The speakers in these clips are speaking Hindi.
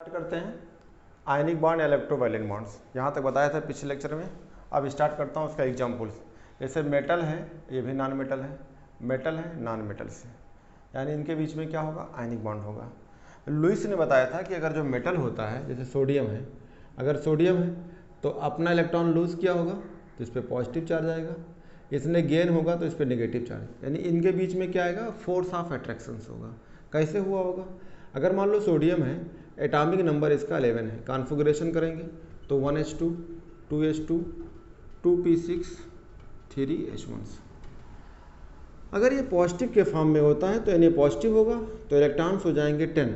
स्टार्ट करते हैं आयनिक बॉन्ड इलेक्ट्रोवायलेंट बॉन्ड्स। यहाँ तक बताया था पिछले लेक्चर में। अब स्टार्ट करता हूँ उसका एग्जाम्पल्स। जैसे मेटल है, ये भी नॉन मेटल है, मेटल है नॉन मेटल से, यानी इनके बीच में क्या होगा, आयनिक बॉन्ड होगा। लुईस ने बताया था कि अगर जो मेटल होता है, जैसे सोडियम है, अगर सोडियम है तो अपना इलेक्ट्रॉन लूज किया होगा तो इस पर पॉजिटिव चार्ज आएगा, इसने गेन होगा तो इस पर नेगेटिव चार्ज, यानी इनके बीच में क्या आएगा, फोर्स ऑफ अट्रैक्शन होगा। कैसे हुआ होगा, अगर मान लो सोडियम है, एटॉमिक नंबर इसका 11 है, कॉन्फ़िगरेशन करेंगे तो 1s2 2s2 2p6 3s1। अगर ये पॉजिटिव के फॉर्म में होता है तो यानी पॉजिटिव होगा तो इलेक्ट्रॉन्स हो जाएंगे 10,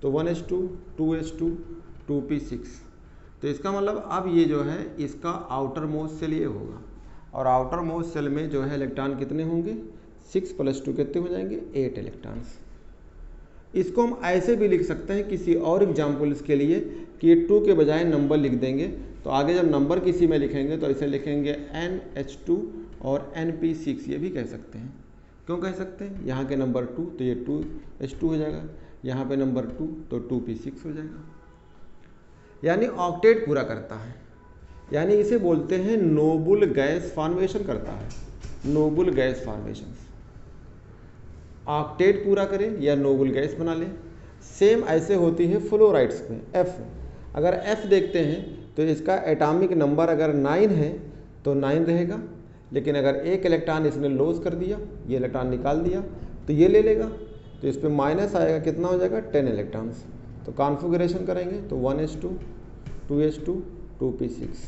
तो 1s2 2s2 2p6। तो इसका मतलब अब ये जो है इसका आउटर मोस्ट सेल ये होगा, और आउटर मोस्ट सेल में जो है इलेक्ट्रॉन कितने होंगे, 6 + 2 कितने हो जाएंगे, 8 इलेक्ट्रॉन्स। इसको हम ऐसे भी लिख सकते हैं किसी और एग्जाम्पल्स के लिए कि 2 के बजाय नंबर लिख देंगे, तो आगे जब नंबर किसी में लिखेंगे तो ऐसे लिखेंगे NH2 और NP6, ये भी कह सकते हैं। क्यों कह सकते हैं, यहाँ के नंबर 2 तो ये 2H2 हो जाएगा, यहाँ पे नंबर 2 तो 2p6 हो जाएगा, यानी ऑक्टेट पूरा करता है, यानी इसे बोलते हैं नोबल गैस फॉर्मेशन करता है, नोबल गैस फॉर्मेशन। ऑक्टेट पूरा करें या नोबल गैस बना लें। सेम ऐसे होती है फ्लोराइड्स में, F। अगर F देखते हैं तो इसका एटॉमिक नंबर अगर 9 है तो 9 रहेगा, लेकिन अगर एक इलेक्ट्रॉन इसने लॉस कर दिया, ये इलेक्ट्रॉन निकाल दिया तो ये ले लेगा, तो इस पर माइनस आएगा, कितना हो जाएगा, 10 इलेक्ट्रॉन्स। तो कॉन्फ़िगरेशन करेंगे तो 1s2 2s2 2p6,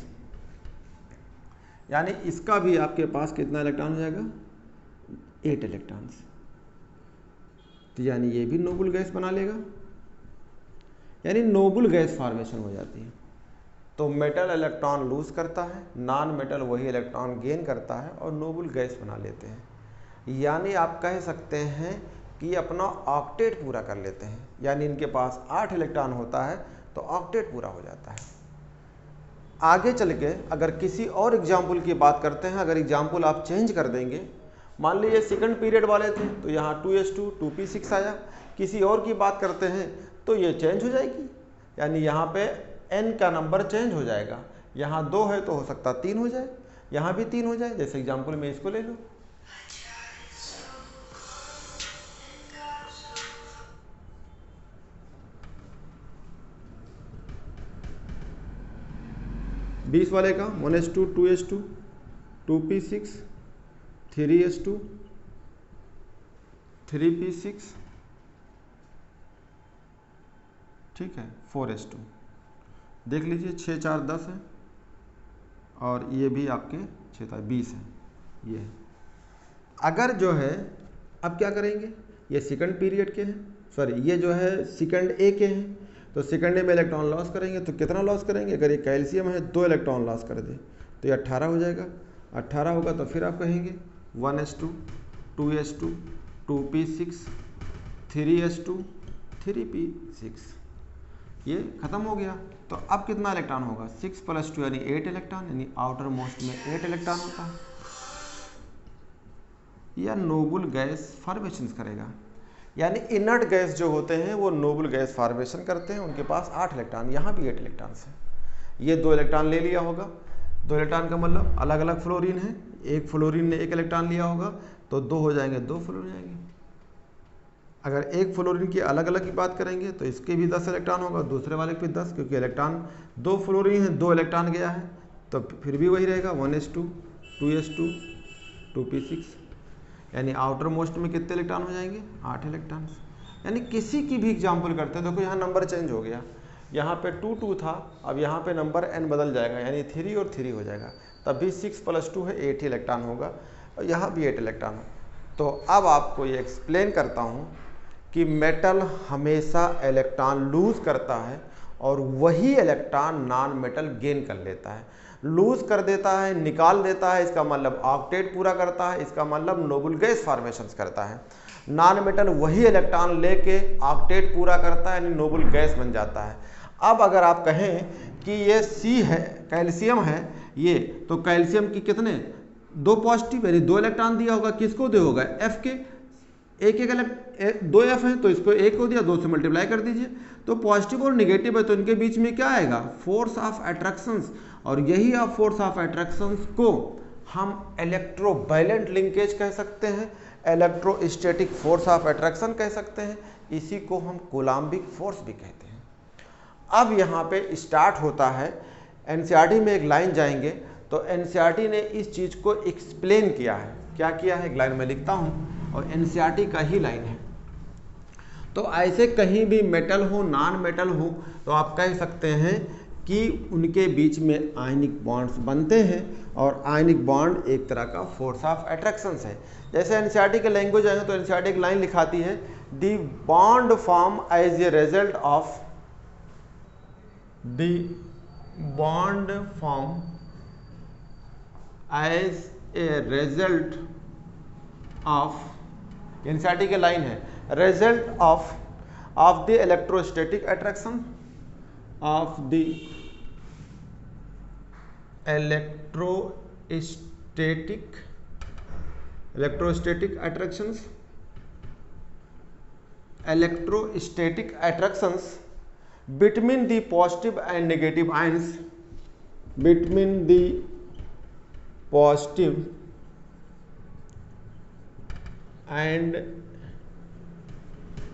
यानी इसका भी आपके पास कितना इलेक्ट्रॉन हो जाएगा, 8 इलेक्ट्रॉन्स। तो यानी ये भी नोबल गैस बना लेगा, यानी नोबल गैस फॉर्मेशन हो जाती है। तो मेटल इलेक्ट्रॉन लूज करता है, नॉन मेटल वही इलेक्ट्रॉन गेन करता है और नोबल गैस बना लेते हैं। यानी आप कह सकते हैं कि अपना ऑक्टेट पूरा कर लेते हैं, यानी इनके पास 8 इलेक्ट्रॉन होता है तो ऑक्टेट पूरा हो जाता है। आगे चल के अगर किसी और एग्जाम्पल की बात करते हैं, अगर एग्जाम्पल आप चेंज कर देंगे, मान लीजिए सेकंड पीरियड वाले थे तो यहाँ 2s2 2p6 आया, किसी और की बात करते हैं तो ये चेंज हो जाएगी, यानी यहाँ पे n का नंबर चेंज हो जाएगा, यहाँ 2 है तो हो सकता 3 हो जाए, यहाँ भी 3 हो जाए। जैसे एग्जाम्पल में इसको ले लो, बीस वाले का 1s2 2s2 2p6 3s2 3p6, ठीक है, 4s2। देख लीजिए 6 4 10 है, और ये भी आपके 6 20 है, ये है। अगर जो है अब क्या करेंगे, ये सेकंड पीरियड के हैं, सॉरी ये जो है सेकंड ए के हैं, तो सेकंड ए में इलेक्ट्रॉन लॉस करेंगे तो कितना लॉस करेंगे, अगर ये कैल्शियम है 2 इलेक्ट्रॉन लॉस कर दे तो ये 18 हो जाएगा। 18 होगा तो फिर आप कहेंगे 1s2 2s2 2p6 3s2 3p6, ये खत्म हो गया। तो अब कितना इलेक्ट्रॉन होगा, 6 + 2 यानी 8 इलेक्ट्रॉन, यानी आउटर मोस्ट में 8 इलेक्ट्रॉन होता है, या नोबल गैस फॉर्मेशन करेगा। यानी इनर्ट गैस जो होते हैं वो नोबल गैस फॉर्मेशन करते हैं, उनके पास 8 इलेक्ट्रॉन, यहाँ भी 8 इलेक्ट्रॉन है। ये 2 इलेक्ट्रॉन ले लिया होगा, 2 इलेक्ट्रॉन का मतलब अलग अलग फ्लोरीन है, एक फ्लोरीन ने 1 इलेक्ट्रॉन लिया होगा तो 2 हो जाएंगे, 2 फ्लोरीन जाएंगे। अगर एक फ्लोरीन की अलग अलग की बात करेंगे तो इसके भी 10 इलेक्ट्रॉन होगा, दूसरे वाले के भी 10, क्योंकि इलेक्ट्रॉन 2 फ्लोरीन है, 2 इलेक्ट्रॉन गया है, तो फिर भी वही रहेगा 1s2 2s2 2p6, यानी आउटर मोस्ट में कितने इलेक्ट्रॉन हो जाएंगे, 8 इलेक्ट्रॉन। यानी किसी की भी एग्जाम्पल करते हैं, देखो यहाँ नंबर चेंज हो गया, यहाँ पे 2 2 था, अब यहाँ पे नंबर n बदल जाएगा, यानी 3 और 3 हो जाएगा, तब भी 6 + 2 है 8 इलेक्ट्रॉन होगा, और यहाँ भी 8 इलेक्ट्रॉन हो। तो अब आपको ये एक्सप्लेन करता हूँ कि मेटल हमेशा इलेक्ट्रॉन लूज करता है और वही इलेक्ट्रॉन नॉन मेटल गेन कर लेता है। लूज कर देता है, निकाल देता है, इसका मतलब ऑक्टेट पूरा करता है, इसका मतलब नोबल गैस फॉर्मेशन करता है। नॉन मेटल वही इलेक्ट्रॉन लेके ऑक्टेट पूरा करता है, यानी नोबल गैस बन जाता है। अब अगर आप कहें कि ये C है, कैल्शियम है ये, तो कैल्शियम की कितने, 2 पॉजिटिव, यानी 2 इलेक्ट्रॉन दिया होगा, किसको दे होगा, F के, एक एक अलग दो एफ है तो इसको एक को दिया, 2 से मल्टीप्लाई कर दीजिए। तो पॉजिटिव और निगेटिव है तो इनके बीच में क्या आएगा, फोर्स ऑफ अट्रैक्शंस, और यही आप फोर्स ऑफ अट्रैक्शंस को हम इलेक्ट्रोवायलेंट लिंकेज कह सकते हैं, इलेक्ट्रोस्टैटिक फोर्स ऑफ अट्रैक्शन कह सकते हैं, इसी को हम कूलम्बिक फोर्स भी कहते हैं। अब यहाँ पे स्टार्ट होता है, एनसीईआरटी में एक लाइन जाएंगे तो एनसीईआरटी ने इस चीज़ को एक्सप्लेन किया है। क्या किया है, एक लाइन में लिखता हूँ और एनसीईआरटी का ही लाइन है। तो ऐसे कहीं भी मेटल हो, नॉन मेटल हो, तो आप कह सकते हैं कि उनके बीच में आयनिक बॉन्ड्स बनते हैं और आयनिक बॉन्ड एक तरह का फोर्स ऑफ अट्रैक्शंस है। जैसे एनसीईआरटी के लैंग्वेज आएंगे तो एनसीईआरटी एक लाइन लिखाती है, the bond form as a result of the bond form as a result of, NCERT के लाइन है, result of the electrostatic attraction of the electrostatic attractions between the positive and negative ions, between the positive and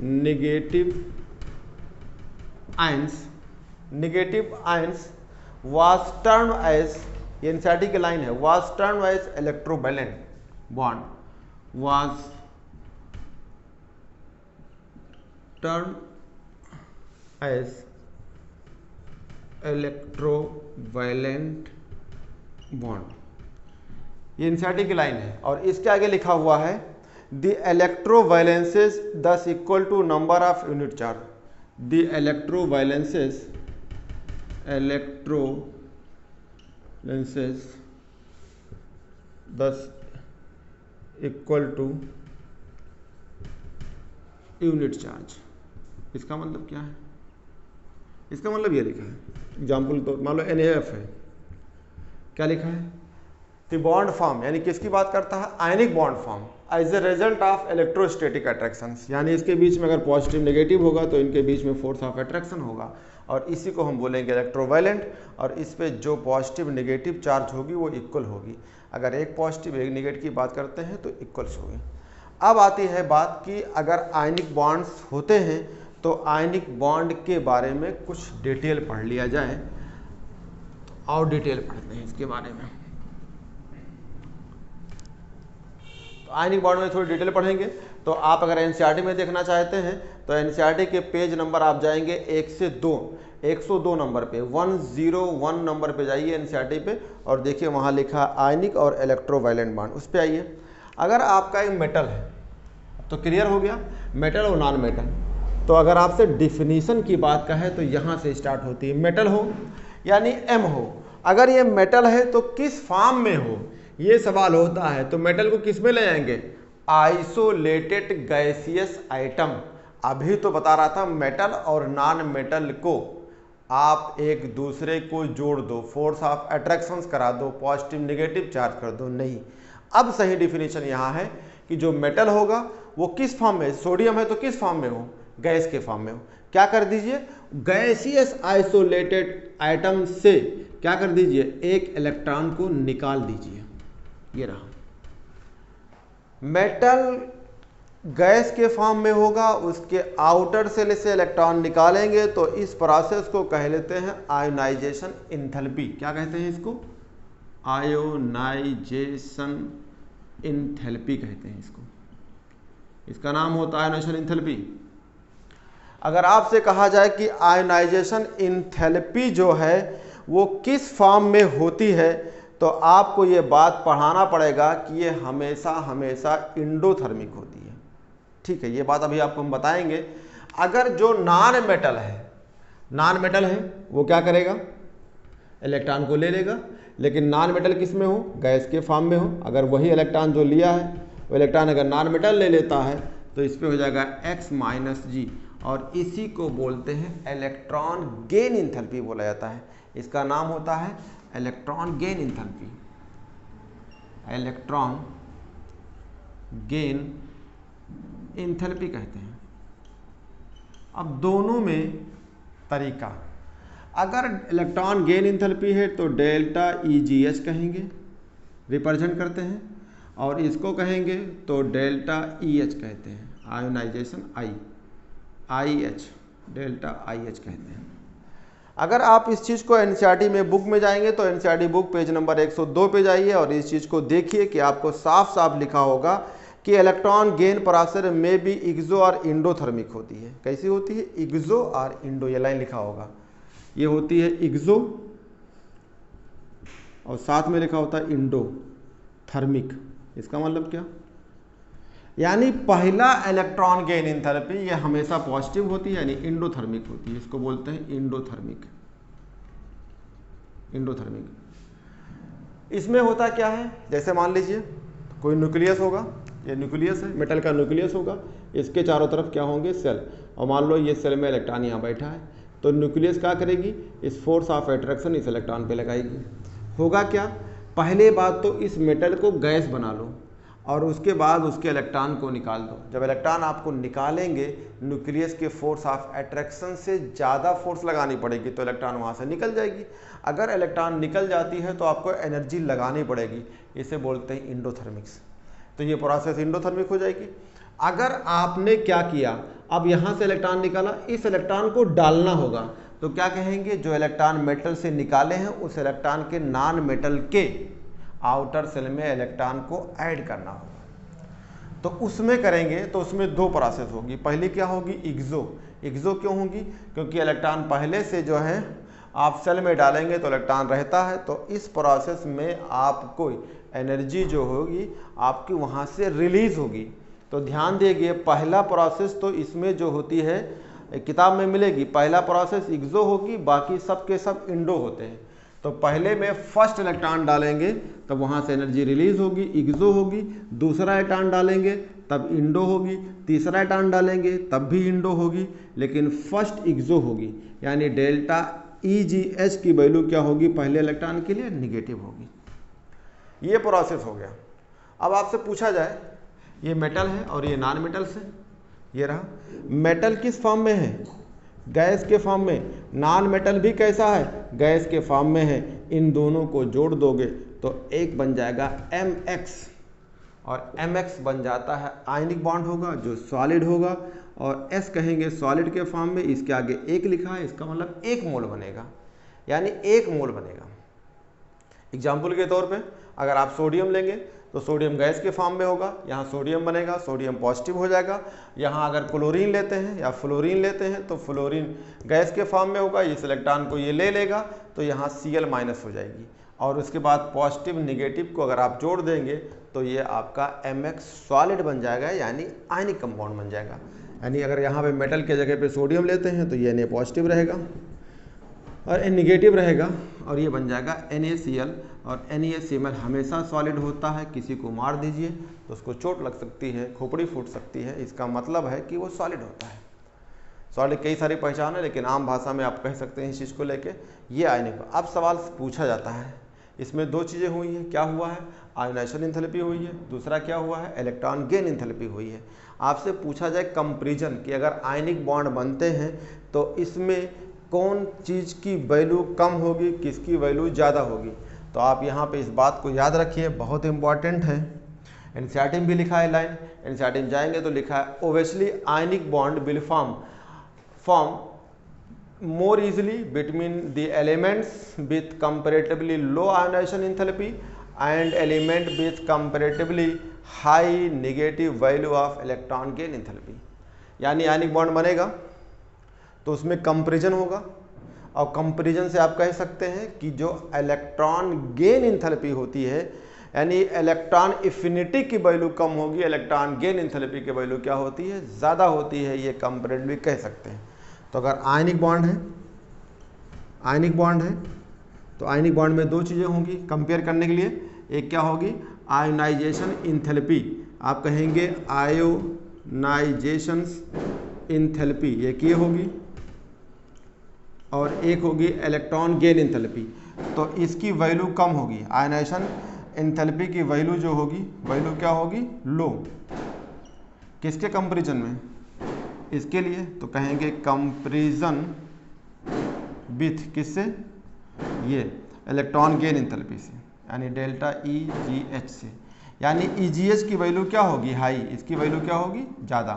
negative ions was termed as, NCERT की लाइन है, was termed as electrovalent bond, was termed as electrovalent bond। ये एनसीईआरटी की लाइन है और इसके आगे लिखा हुआ है the electrovalences thus equal to number of unit charge, the electrovalences thus equal to unit charge। इसका मतलब क्या है, इसका मतलब ये लिखा है, एग्जाम्पल तो मान लो NaF है, क्या लिखा है, द बॉन्ड फॉर्म, यानी किसकी बात करता है, ionic bond form as a result of electrostatic attractions, यानी इसके बीच में अगर पॉजिटिव नेगेटिव होगा तो इनके बीच में फोर्स ऑफ अट्रैक्शन होगा और इसी को हम बोलेंगे इलेक्ट्रोवायलेंट, और इस पे जो पॉजिटिव नेगेटिव चार्ज होगी वो इक्वल होगी। अगर एक पॉजिटिव एक नेगेटिव की बात करते हैं तो इक्वल्स होगी। अब आती है बात कि अगर आयनिक बॉन्ड्स होते हैं तो आयनिक बॉन्ड के बारे में कुछ डिटेल पढ़ लिया जाए, तो और डिटेल पढ़ते हैं इसके बारे में। तो आयनिक बॉन्ड में थोड़ी डिटेल पढ़ेंगे। तो आप अगर एनसीईआरटी में देखना चाहते हैं तो एनसीईआरटी के पेज नंबर आप जाएंगे 1 से 2, 102 नंबर पे, 101 नंबर पे जाइए एनसीईआरटी पे और देखिए वहाँ लिखा आयनिक और इलेक्ट्रोवायलेंट बॉन्ड, उस पर आइए। अगर आपका एक मेटल है तो क्लियर हो गया, मेटल और नॉन मेटल। तो अगर आपसे डिफिनीशन की बात का है तो यहाँ से स्टार्ट होती है, मेटल हो यानी M हो, अगर ये मेटल है तो किस फॉर्म में हो, ये सवाल होता है। तो मेटल को किस में ले जाएंगे, आइसोलेटेड गैसियस आइटम। अभी तो बता रहा था मेटल और नॉन मेटल को आप एक दूसरे को जोड़ दो, फोर्स ऑफ अट्रैक्शंस करा दो, पॉजिटिव नेगेटिव चार्ज कर दो, नहीं। अब सही डिफिनीशन यहाँ है कि जो मेटल होगा वो किस फॉर्म में, सोडियम है तो किस फॉर्म में हो, गैस के फॉर्म में हो। क्या कर दीजिए, गैसियस आइसोलेटेड आइटम से क्या कर दीजिए, एक इलेक्ट्रॉन को निकाल दीजिए, ये रहा। मेटल गैस के फॉर्म में होगा, उसके आउटर सेल से इलेक्ट्रॉन निकालेंगे तो इस प्रोसेस को कह लेते हैं आयोनाइजेशन एंथैल्पी। क्या कहते हैं इसको, आयोनाइजेशन एंथैल्पी कहते हैं इसको, इसका नाम होता है आयोनाइजेशन एंथैल्पी। अगर आपसे कहा जाए कि आयोनाइजेशन एंथैल्पी जो है वो किस फॉर्म में होती है तो आपको ये बात पढ़ाना पड़ेगा कि ये हमेशा हमेशा इंडोथर्मिक होती है। ठीक है, ये बात अभी आपको हम बताएंगे। अगर जो नॉन मेटल है वो क्या करेगा, इलेक्ट्रॉन को ले लेगा, लेकिन नॉन मेटल किस में हो, गैस के फॉर्म में हो। अगर वही इलेक्ट्रॉन जो लिया है वो इलेक्ट्रॉन अगर नॉन मेटल ले लेता है तो इस पर हो जाएगा x - g, और इसी को बोलते हैं इलेक्ट्रॉन गेन एंथैल्पी बोला जाता है। इसका नाम होता है electron gain enthalpy, electron gain enthalpy कहते हैं। अब दोनों में तरीका, अगर इलेक्ट्रॉन गेन इंथैल्पी है तो डेल्टा EGH कहेंगे, रिप्रेजेंट करते हैं, और इसको कहेंगे तो डेल्टा EH कहते हैं, आयोनाइजेशन IH, डेल्टा IH कहते हैं। अगर आप इस चीज़ को NCERT में बुक में जाएंगे तो NCERT बुक पेज नंबर 102 पे जाइए और इस चीज़ को देखिए कि आपको साफ साफ लिखा होगा कि इलेक्ट्रॉन गेन प्रोसेस में भी इग्जो और इंडोथर्मिक होती है। कैसी होती है? इग्जो और इंडो, ये लाइन लिखा होगा, ये होती है इग्जो और साथ में लिखा होता है इंडोथर्मिक। इसका मतलब क्या? यानी पहला इलेक्ट्रॉन गेन इंथैल्पी ये हमेशा पॉजिटिव होती है, यानी इंडोथर्मिक होती है। इसको बोलते हैं इंडोथर्मिक। इसमें होता क्या है, जैसे मान लीजिए कोई न्यूक्लियस होगा, ये न्यूक्लियस है, मेटल का न्यूक्लियस होगा, इसके चारों तरफ क्या होंगे? सेल, और मान लो ये सेल में इलेक्ट्रॉन यहाँ बैठा है, तो न्यूक्लियस क्या करेगी? इस फोर्स ऑफ अट्रैक्शन इस इलेक्ट्रॉन पे लगाएगी। होगा क्या? पहले बात तो इस मेटल को गैस बना लो और उसके बाद उसके इलेक्ट्रॉन को निकाल दो। जब इलेक्ट्रॉन आपको निकालेंगे, न्यूक्लियस के फोर्स ऑफ अट्रैक्शन से ज़्यादा फोर्स लगानी पड़ेगी तो इलेक्ट्रॉन वहाँ से निकल जाएगी। अगर इलेक्ट्रॉन निकल जाती है तो आपको एनर्जी लगानी पड़ेगी, इसे बोलते हैं इंडोथर्मिक्स। तो ये प्रोसेस इंडोथर्मिक हो जाएगी। अगर आपने क्या किया, अब यहाँ से इलेक्ट्रॉन निकाला, इस इलेक्ट्रॉन को डालना होगा, तो क्या कहेंगे? जो इलेक्ट्रॉन मेटल से निकाले हैं उस इलेक्ट्रॉन के नॉन मेटल के आउटर सेल में इलेक्ट्रॉन को ऐड करना होगा। तो उसमें करेंगे तो उसमें दो प्रोसेस होगी। पहली क्या होगी? इग्जो क्यों होगी? क्योंकि इलेक्ट्रॉन पहले से जो है आप सेल में डालेंगे तो इलेक्ट्रॉन रहता है, तो इस प्रोसेस में आपको एनर्जी जो होगी आपकी वहाँ से रिलीज होगी। तो ध्यान दीजिए, पहला प्रोसेस तो इसमें जो होती है किताब में मिलेगी, पहला प्रोसेस इग्जो होगी, बाकी सब के सब इंडो होते हैं। तो पहले में फर्स्ट इलेक्ट्रॉन डालेंगे तब वहाँ से एनर्जी रिलीज होगी, इग्जो होगी। दूसरा इलेक्ट्रॉन डालेंगे तब इंडो होगी। तीसरा इलेक्ट्रॉन डालेंगे तब भी इंडो होगी, लेकिन फर्स्ट इग्जो होगी। यानी डेल्टा EGH की वैल्यू क्या होगी? पहले इलेक्ट्रॉन के लिए निगेटिव होगी। ये प्रोसेस हो गया। अब आपसे पूछा जाए, ये मेटल है और ये नॉन मेटल्स है, ये रहा। मेटल किस फॉर्म में है? गैस के फॉर्म में। नॉन मेटल भी कैसा है? गैस के फॉर्म में है। इन दोनों को जोड़ दोगे तो एक बन जाएगा MX, और MX बन जाता है आयनिक बॉन्ड होगा जो सॉलिड होगा, और S कहेंगे सॉलिड के फॉर्म में। इसके आगे एक लिखा है, इसका मतलब 1 मोल बनेगा, यानी 1 मोल बनेगा। एग्जाम्पल के तौर पे अगर आप सोडियम लेंगे तो सोडियम गैस के फॉर्म में होगा, यहाँ सोडियम बनेगा, सोडियम पॉजिटिव हो जाएगा। यहाँ अगर क्लोरीन लेते हैं या फ्लोरीन लेते हैं तो फ्लोरीन गैस के फॉर्म में होगा, इस इलेक्ट्रॉन को ये ले लेगा तो यहाँ Cl- हो जाएगी, और उसके बाद पॉजिटिव निगेटिव को अगर आप जोड़ देंगे तो ये आपका MX सॉलिड बन जाएगा, यानी आयनिक कंपाउंड बन जाएगा। यानी अगर यहाँ पे मेटल के जगह पे सोडियम लेते हैं तो ये Na पॉजिटिव रहेगा और N निगेटिव रहेगा, और ये बन जाएगा NaCl। और NaCl हमेशा सॉलिड होता है, किसी को मार दीजिए तो उसको चोट लग सकती है, खोपड़ी फूट सकती है, इसका मतलब है कि वो सॉलिड होता है। सॉलिड कई सारी पहचान है, लेकिन आम भाषा में आप कह सकते हैं इस चीज़ को लेके ये आयनिक। अब सवाल पूछा जाता है, इसमें दो चीज़ें हुई हैं। क्या हुआ है? आयोनाइजेशन इंथैल्पी हुई है। दूसरा क्या हुआ है? इलेक्ट्रॉन गेन इंथैल्पी हुई है। आपसे पूछा जाए कंपैरिजन कि अगर आयनिक बॉन्ड बनते हैं तो इसमें कौन चीज़ की वैल्यू कम होगी, किसकी वैल्यू ज़्यादा होगी, तो आप यहाँ पे इस बात को याद रखिए, बहुत इंपॉर्टेंट है। NCERT में भी लिखा है लाइन, NCERT में जाएंगे तो लिखा है obviously ionic bond will form more easily between the elements with comparatively low ionization enthalpy and element with comparatively high negative value of electron gain enthalpy। यानी आयनिक बॉन्ड बनेगा तो उसमें कंपैरिजन होगा, और कंपैरिजन से आप कह सकते हैं कि जो इलेक्ट्रॉन गेन इंथैल्पी होती है, यानी इलेक्ट्रॉन एफिनिटी की वैल्यू कम होगी, इलेक्ट्रॉन गेन इंथैल्पी की वैल्यू क्या होती है? ज़्यादा होती है। ये कंपैरेटिवली कह सकते हैं। तो अगर आयनिक बॉन्ड है तो आयनिक बॉन्ड में दो चीज़ें होंगी कंपेयर करने के लिए। एक क्या होगी? आयोनाइजेशन इंथैल्पी, आप कहेंगे आयोनाइजेशन इंथैल्पी, ये की होगी, और एक होगी इलेक्ट्रॉन गेन इंथैल्पी। तो इसकी वैल्यू कम होगी, आयोनाइजेशन इंथैल्पी की वैल्यू जो होगी, वैल्यू क्या होगी? लो। किसके कंपैरिजन में, इसके लिए, तो कहेंगे कंपैरिजन विथ किससे, ये इलेक्ट्रॉन गेन एंथैल्पी से, यानी डेल्टा EGH से। यानी EGH की वैल्यू क्या होगी, हाई, इसकी वैल्यू क्या होगी, ज़्यादा,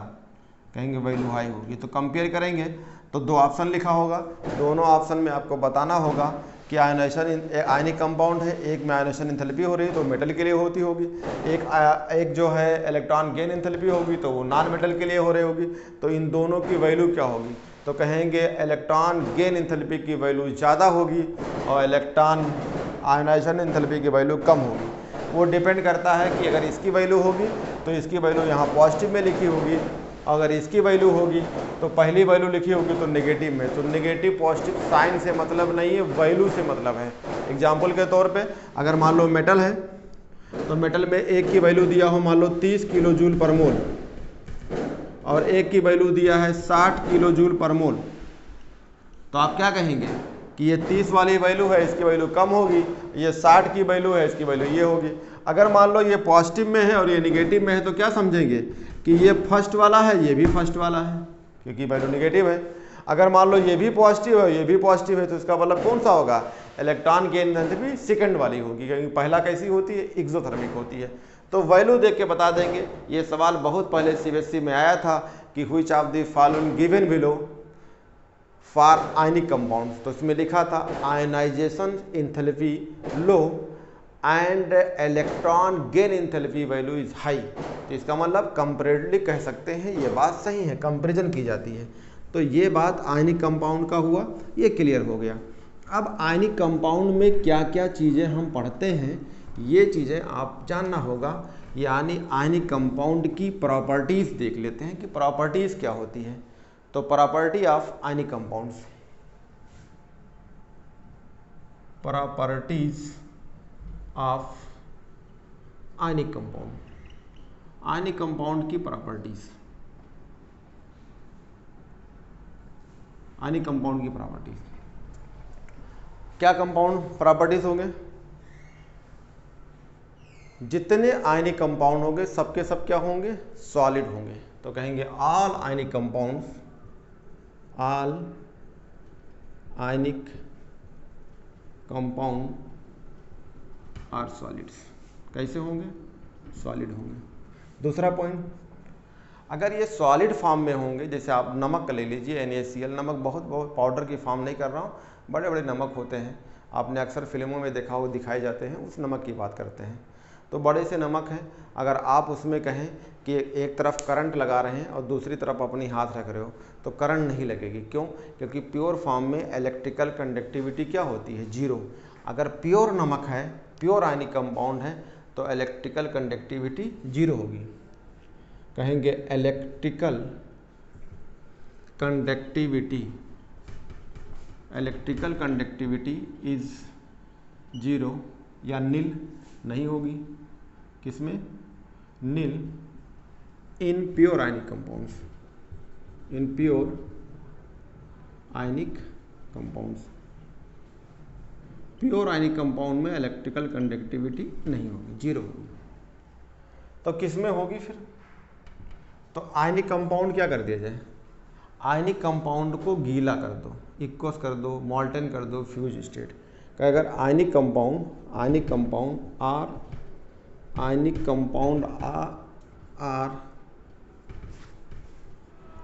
कहेंगे वैल्यू हाई होगी। तो कंपेयर करेंगे तो दो ऑप्शन लिखा होगा, दोनों ऑप्शन में आपको बताना होगा कि आयनाइजेशन आयनिक कंपाउंड है, एक में आयनाइजेशन एंथैल्पी हो रही है तो मेटल के लिए होती होगी, एक जो है इलेक्ट्रॉन गेन एंथैल्पी होगी तो वो नॉन मेटल के लिए हो रही होगी। तो इन दोनों की वैल्यू क्या होगी, तो कहेंगे इलेक्ट्रॉन गेन एंथैल्पी की वैल्यू ज़्यादा होगी और इलेक्ट्रॉन आयनाइजेशन एंथैल्पी की वैल्यू कम होगी। वो डिपेंड करता है कि अगर इसकी वैल्यू होगी तो इसकी वैल्यू यहाँ पॉजिटिव में लिखी होगी, अगर इसकी वैल्यू होगी तो पहली वैल्यू लिखी होगी तो नेगेटिव में। तो नेगेटिव पॉजिटिव साइन से मतलब नहीं है, वैल्यू से मतलब है। एग्जाम्पल के तौर पे अगर मान लो मेटल है तो मेटल में एक की वैल्यू दिया हो मान लो 30 किलो जूल पर मोल और एक की वैल्यू दिया है 60 किलो जूल पर मोल, तो आप क्या कहेंगे कि ये 30 वाली वैल्यू है इसकी वैल्यू कम होगी, ये 60 की वैल्यू है इसकी वैल्यू ये होगी। अगर मान लो ये पॉजिटिव में है और ये निगेटिव में है तो क्या समझेंगे कि ये फर्स्ट वाला है ये भी फर्स्ट वाला है क्योंकि वैल्यू निगेटिव है। अगर मान लो ये भी पॉजिटिव है ये भी पॉजिटिव है तो इसका मतलब कौन सा होगा, इलेक्ट्रॉन गेन एंथैल्पी सेकंड वाली होगी, क्योंकि पहला कैसी होती है, एक्सोथर्मिक होती है। तो वैल्यू देख के बता देंगे। ये सवाल बहुत पहले CBSE में आया था कि which of the following given below for ionic compounds, तो इसमें लिखा था ionisation enthalpy low and electron gain enthalpy value is high. तो इसका मतलब कंपैरेटिवली कह सकते हैं ये बात सही है, कंपैरिजन की जाती है। तो ये बात आयनिक कंपाउंड का हुआ, ये क्लियर हो गया। अब आयनिक कंपाउंड में क्या क्या चीज़ें हम पढ़ते हैं ये चीज़ें आप जानना होगा, यानी आयनिक कंपाउंड की प्रॉपर्टीज़ देख लेते हैं कि प्रॉपर्टीज़ क्या होती है। तो property of ionic compounds, properties of ionic compound, ionic compound की प्रॉपर्टीज, आयनिक कंपाउंड की प्रॉपर्टीज क्या कंपाउंड प्रॉपर्टीज होंगे, जितने आयनिक कंपाउंड होंगे सबके सब क्या होंगे, सॉलिड होंगे। तो कहेंगे all ionic compounds, all ionic compound are solids. कैसे होंगे, सॉलिड होंगे। दूसरा पॉइंट, अगर ये सॉलिड फॉर्म में होंगे, जैसे आप नमक ले लीजिए NaCl, नमक बहुत पाउडर की फॉर्म नहीं कर रहा हूँ, बड़े बड़े नमक होते हैं, आपने अक्सर फिल्मों में देखा हो, दिखाए जाते हैं, उस नमक की बात करते हैं। तो बड़े से नमक हैं, अगर आप उसमें कहें कि एक तरफ करंट लगा रहे हैं और दूसरी तरफ अपनी हाथ रख रहे हो तो करंट नहीं लगेगी। क्यों, क्योंकि प्योर फॉर्म में इलेक्ट्रिकल कंडक्टिविटी क्या होती है, जीरो। अगर प्योर नमक है, प्योर आयनिक कंपाउंड है तो इलेक्ट्रिकल कंडक्टिविटी जीरो होगी। कहेंगे electrical conductivity, electrical conductivity is zero या नील नहीं होगी। किसमें, nil in pure ionic compounds, in pure ionic compounds. Pure ionic compound में इलेक्ट्रिकल कंडक्टिविटी नहीं होगी, जीरो होगी। तो किसमें होगी फिर, तो आयनिक कंपाउंड क्या कर दिया जाए, आयनिक कंपाउंड को गीला कर दो, इक्वस कर दो, मॉल्टन कर दो, फ्यूज स्टेट। अगर ionic compound are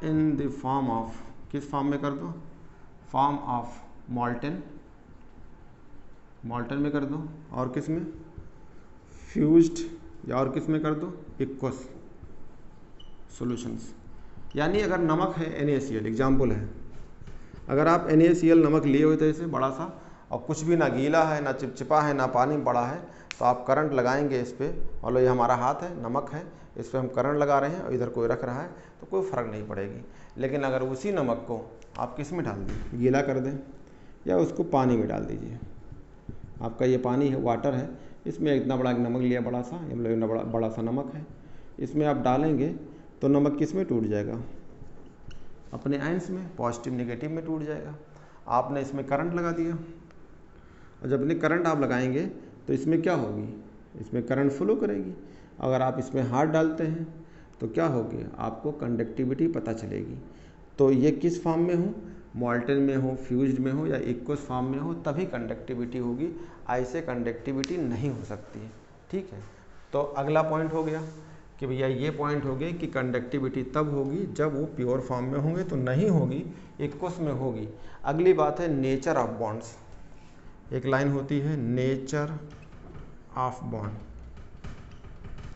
in the form of, किस फॉर्म में कर दो, फॉर्म ऑफ मॉल्टन में कर दो, और किस में, फ्यूज्ड, या और किस में कर दो, इक्वस सॉल्यूशंस। यानी अगर नमक है NaCl, एग्जाम्पल है, अगर आप NaCl नमक लिए हुए थे ऐसे बड़ा सा और कुछ भी ना गीला है ना चिपचिपा है ना पानी पड़ा है, तो आप करंट लगाएंगे इस पर, मान लो ये हमारा हाथ है, नमक है, इस पर हम करंट लगा रहे हैं और इधर कोई रख रहा है तो कोई फ़र्क नहीं पड़ेगी। लेकिन अगर उसी नमक को आप किस में डाल दें, गीला कर दें या उसको पानी में डाल दीजिए, आपका ये पानी है, वाटर है, इसमें इतना बड़ा नमक लिया, बड़ा सा, बड़ा सा नमक है, इसमें आप डालेंगे तो नमक किस में टूट जाएगा, अपने आयंस में, पॉजिटिव नेगेटिव में टूट जाएगा। आपने इसमें करंट लगा दिया और जब अपने करंट आप लगाएंगे तो इसमें क्या होगी, इसमें करंट फ्लो करेगी। अगर आप इसमें हाथ डालते हैं तो क्या होगी, आपको कंडक्टिविटी पता चलेगी। तो ये किस फॉर्म में हो, मॉल्टन में हो, फ्यूज्ड में हो या एक्वस फॉर्म में हो, तभी कंडक्टिविटी होगी, ऐसे कंडक्टिविटी नहीं हो सकती है। ठीक है, तो अगला पॉइंट हो गया कि भैया ये पॉइंट हो गए कि कंडक्टिविटी तब होगी जब वो प्योर फॉर्म में होंगे, तो नहीं होगी, एक्वस में होगी। अगली बात है नेचर ऑफ बॉन्ड्स। एक लाइन होती है nature of bond.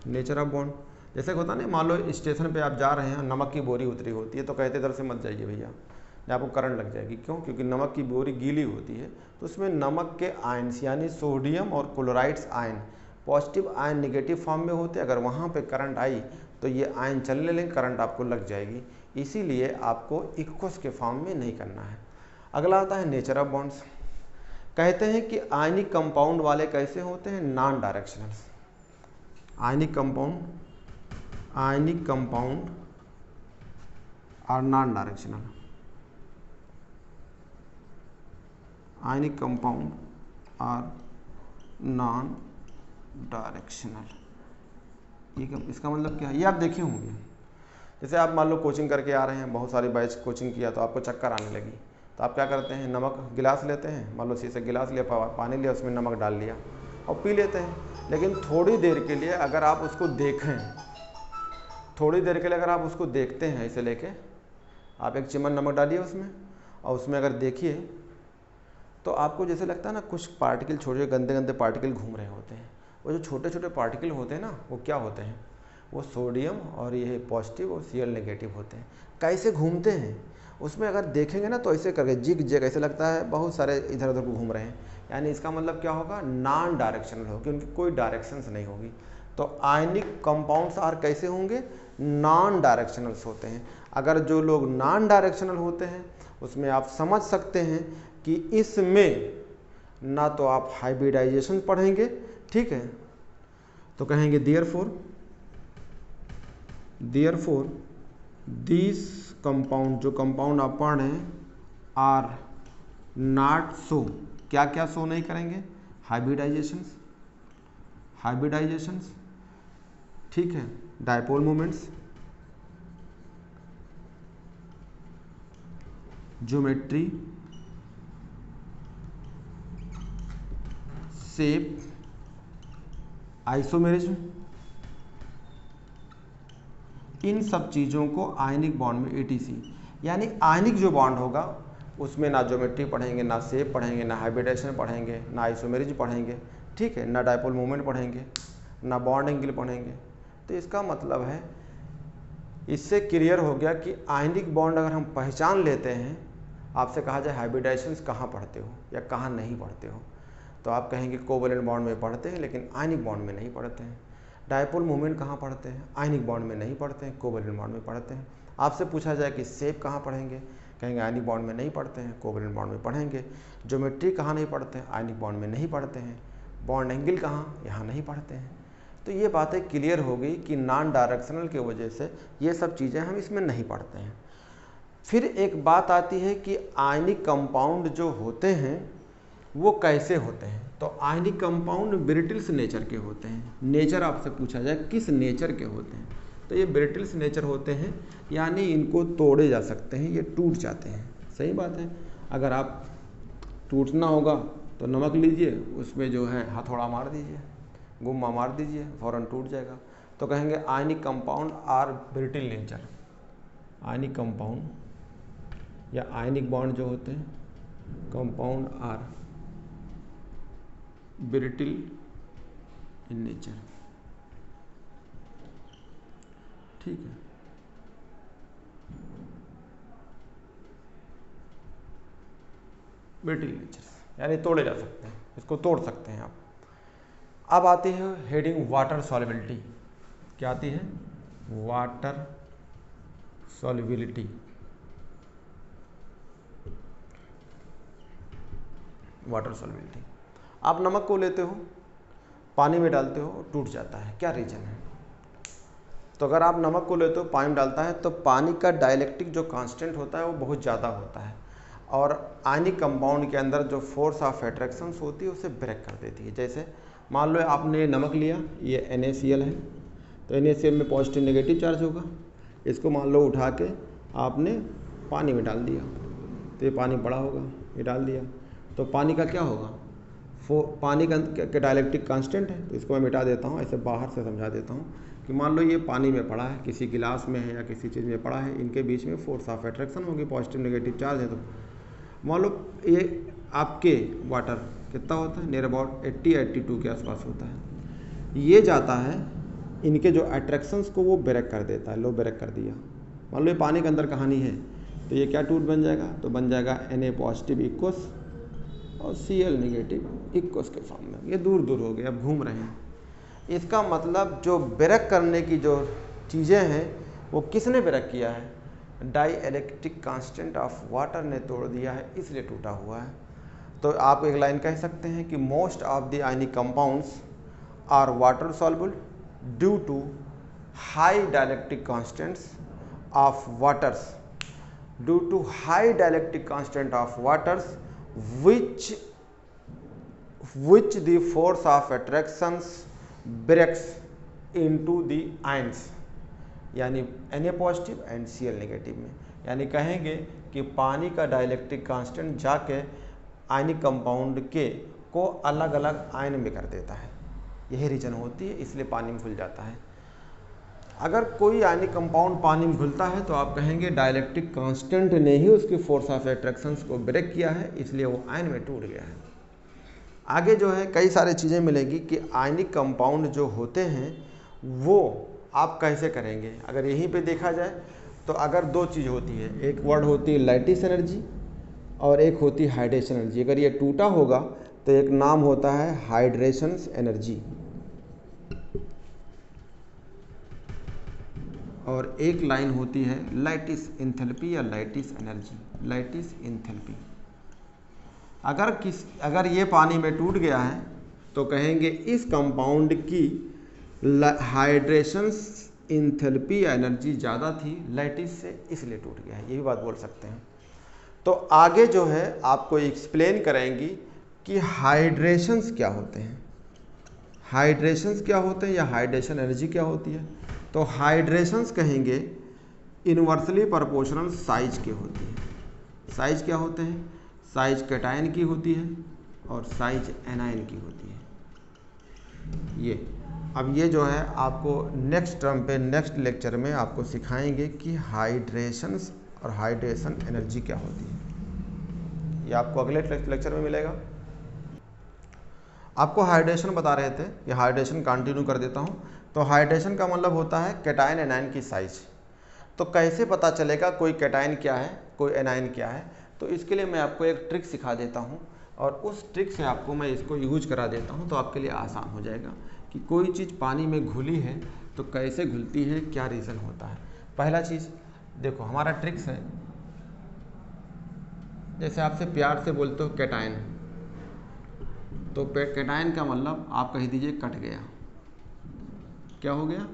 Nature of bond जैसे होता है ना, मान लो स्टेशन पे आप जा रहे हैं, नमक की बोरी उतरी होती है, तो कहते इधर से मत जाइए भैया, आपको करंट लग जाएगी। क्यों? क्योंकि नमक की बोरी गीली होती है, तो उसमें नमक के आयन्स यानी सोडियम और chlorides ion positive ion negative form में होते हैं। अगर वहाँ पे करंट आई तो ये आयन चलने लगे, करंट आपको लग जाएगी। इसीलिए आपको इक्वस के फॉर्म में नहीं करना है। अगला आता है नेचर ऑफ बॉन्ड्स। कहते हैं कि आयनिक कंपाउंड वाले कैसे होते हैं, non directional. Ionic compound are non directional. Ionic compound are non directional. इसका मतलब क्या है, ये आप देखे होंगे। जैसे आप मान लो कोचिंग करके आ रहे हैं, बहुत सारी बैच कोचिंग किया, तो आपको चक्कर आने लगी, तो आप क्या करते हैं, नमक गिलास लेते हैं, मान लो शीशे गिलास लिया, पानी लिया, उसमें नमक डाल लिया और पी लेते हैं। लेकिन थोड़ी देर के लिए अगर आप उसको देखें, थोड़ी देर के लिए अगर आप उसको देखते हैं, ऐसे लेके आप एक चिमन नमक डालिए उसमें, और उसमें अगर देखिए तो आपको जैसे लगता है ना, कुछ पार्टिकल, छोटे गंदे गंदे पार्टिकल घूम रहे होते हैं। वो जो छोटे छोटे पार्टिकल होते हैं ना, वो क्या होते हैं, वो सोडियम और ये पॉजिटिव और Cl नेगेटिव होते हैं। कैसे घूमते हैं उसमें अगर देखेंगे ना, तो ऐसे करके जिग जैग ऐसे लगता है बहुत सारे इधर उधर को घूम रहे हैं। यानी इसका मतलब क्या होगा, नॉन डायरेक्शनल होगी, उनकी कोई डायरेक्शंस नहीं होगी। तो आयनिक कंपाउंड्स आर कैसे होंगे, नॉन डायरेक्शनल्स होते हैं। अगर जो लोग नॉन डायरेक्शनल होते हैं उसमें आप समझ सकते हैं कि इसमें ना तो आप हाइब्रिडाइजेशन पढ़ेंगे, ठीक है, तो कहेंगे देयरफॉर दिस कंपाउंड, जो कंपाउंड आप पढ़ रहे हैं, आर नॉट शो, क्या क्या शो नहीं करेंगे, हाइब्रिडाइजेशंस, ठीक है, dipole moments, geometry, shape, isomerism, इन सब चीज़ों को आयनिक बॉन्ड में ATC, यानी आयनिक जो बॉन्ड होगा उसमें ना ज्योमेट्री पढ़ेंगे, ना शेप पढ़ेंगे, ना हाइब्रिडाइजेशन पढ़ेंगे, ना आइसोमेरिज्म पढ़ेंगे, ठीक है, ना डायपोल मोमेंट पढ़ेंगे, ना बॉन्ड एंगल पढ़ेंगे। तो इसका मतलब है, इससे क्लियर हो गया कि आयनिक बॉन्ड अगर हम पहचान लेते हैं, आपसे कहा जाए हाइब्रिडाइजेशन कहाँ पढ़ते हो या कहाँ नहीं पढ़ते हो, तो आप कहेंगे कोवैलेंट बॉन्ड में पढ़ते हैं लेकिन आयनिक बॉन्ड में नहीं पढ़ते हैं। डायपोल मोमेंट कहाँ पढ़ते हैं, आयनिक बॉन्ड में नहीं पढ़ते हैं, कोवैलेंट बॉन्ड में पढ़ते हैं। आपसे पूछा जाए कि शेप कहाँ पढ़ेंगे, कहेंगे आयनिक बॉन्ड में नहीं पढ़ते हैं, कोवैलेंट बॉन्ड में पढ़ेंगे। ज्योमेट्री कहाँ नहीं पढ़ते हैं, आयनिक बॉन्ड में नहीं पढ़ते हैं। बॉन्ड एंगल कहाँ, यहाँ नहीं पढ़ते हैं। तो ये बातें क्लियर हो गई कि नॉन डायरेक्शनल की वजह से ये सब चीज़ें हम इसमें नहीं पढ़ते हैं। फिर एक बात आती है कि आयनिक कंपाउंड जो होते हैं वो कैसे होते हैं। तो आयनिक कंपाउंड ब्रिटल्स नेचर के होते हैं। नेचर आपसे पूछा जाए किस नेचर के होते हैं, तो ये ब्रिटल्स नेचर होते हैं, यानी इनको तोड़े जा सकते हैं, ये टूट जाते हैं। सही बात है, अगर आप टूटना होगा तो नमक लीजिए, उसमें जो है हथौड़ा मार दीजिए, गुम्मा मार दीजिए, फ़ौरन टूट जाएगा। तो कहेंगे ionic compound are brittle nature. Ionic compound या आयनिक बॉन्ड जो होते हैं, compound are brittle in nature, ठीक है। ब्रिटल नेचर यानी तोड़े जा सकते हैं, इसको तोड़ सकते हैं आप। अब आती है हेडिंग वाटर सॉल्युबिलिटी। क्या आती है, वाटर सॉल्युबिलिटी। वाटर सॉल्युबिलिटी, आप नमक को लेते हो, पानी में डालते हो, टूट जाता है, क्या रीजन है। तो अगर आप नमक को लेते हो, पानी में डालता है, तो पानी का डाइलेक्ट्रिक जो कांस्टेंट होता है वो बहुत ज़्यादा होता है, और आयनिक कंपाउंड के अंदर जो फोर्स ऑफ अट्रैक्शंस होती है उसे ब्रेक कर देती है। जैसे मान लो आपने नमक लिया, ये NaCl है, तो NaCl में पॉजिटिव नेगेटिव चार्ज होगा। इसको मान लो उठा के आपने पानी में डाल दिया तो ये पानी बड़ा होगा, ये डाल दिया तो पानी का क्या होगा, पानी का डाइलेक्ट्रिक कांस्टेंट है। तो इसको मैं मिटा देता हूँ, ऐसे बाहर से समझा देता हूँ कि मान लो ये पानी में पड़ा है, किसी गिलास में है या किसी चीज़ में पड़ा है, इनके बीच में फोर्स ऑफ अट्रैक्शन होगी, पॉजिटिव नेगेटिव चार्ज है। तो मान लो ये आपके वाटर कितना होता है, नियर अबाउट 80-82 के आसपास होता है। ये जाता है इनके जो अट्रैक्शंस को वो ब्रेक कर देता है, लो ब्रेक कर दिया। मान लो ये पानी के अंदर कहानी है तो ये क्या टूट बन जाएगा, तो बन जाएगा Na पॉजिटिव इक्वस और Cl नेगेटिव इक्वस के फॉर्म में। ये दूर दूर हो गए, अब घूम रहे हैं। इसका मतलब जो ब्रेक करने की जो चीज़ें हैं वो किसने ब्रेक किया है, dielectric constant of water ने तोड़ दिया है, इसलिए टूटा हुआ है। तो आप एक लाइन कह सकते हैं कि most of the ionic compounds are water soluble due to high dielectric constants of waters, due to high dielectric constant of waters which the force of attractions breaks into the ions, यानी Na positive and Cl negative में। यानी कहेंगे कि पानी का डाइलेक्ट्रिक कांस्टेंट जाके आयनिक कंपाउंड के को अलग अलग आयन में कर देता है, यही रीजन होती है, इसलिए पानी में घुल जाता है। अगर कोई आयनिक कंपाउंड पानी में घुलता है तो आप कहेंगे डाइलेक्ट्रिक कांस्टेंट ने ही उसकी फोर्स ऑफ अट्रैक्शंस को ब्रेक किया है, इसलिए वो आयन में टूट गया है। आगे जो है कई सारी चीज़ें मिलेगी कि आयनिक कंपाउंड जो होते हैं वो आप कैसे करेंगे। अगर यहीं पे देखा जाए तो अगर दो चीज़ होती है, एक वर्ड होती है लैटिस एनर्जी और एक होती है हाइड्रेशन एनर्जी। अगर ये टूटा होगा तो एक नाम होता है हाइड्रेशन एनर्जी और एक लाइन होती है लैटिस एंथैल्पी या लैटिस एनर्जी, लैटिस एंथैल्पी। अगर ये पानी में टूट गया है तो कहेंगे इस कंपाउंड की हाइड्रेशन एंथैल्पी एनर्जी ज़्यादा थी लैटिस से, इसलिए टूट गया है, ये भी बात बोल सकते हैं। तो आगे जो है आपको एक्सप्लेन करेंगी कि हाइड्रेशंस क्या होते हैं, हाइड्रेशंस क्या होते हैं या हाइड्रेशन एनर्जी क्या होती है। तो हाइड्रेशंस कहेंगे इन्वर्सली प्रोपोर्शनल साइज के होती है। साइज क्या होते हैं, साइज कैटायन की होती है और साइज एनायन की होती है। ये अब ये जो है आपको नेक्स्ट टर्म पे नेक्स्ट लेक्चर में आपको सिखाएंगे कि हाइड्रेशंस और हाइड्रेशन एनर्जी क्या होती है, ये आपको अगले लेक्चर में मिलेगा। आपको हाइड्रेशन बता रहे थे, ये हाइड्रेशन कंटिन्यू कर देता हूँ। तो हाइड्रेशन का मतलब होता है कैटायन एनायन की साइज। तो कैसे पता चलेगा कोई कैटायन क्या है कोई एनायन क्या है, तो इसके लिए मैं आपको एक ट्रिक सिखा देता हूँ और उस ट्रिक से आपको मैं इसको यूज करा देता हूँ, तो आपके लिए आसान हो जाएगा कि कोई चीज़ पानी में घुली है तो कैसे घुलती है, क्या रीज़न होता है। पहला चीज़ देखो, हमारा ट्रिक्स है, जैसे आपसे प्यार से बोलते हो कैटायन, तो कैटायन का मतलब आप कह दीजिए कट गया। क्या हो गया,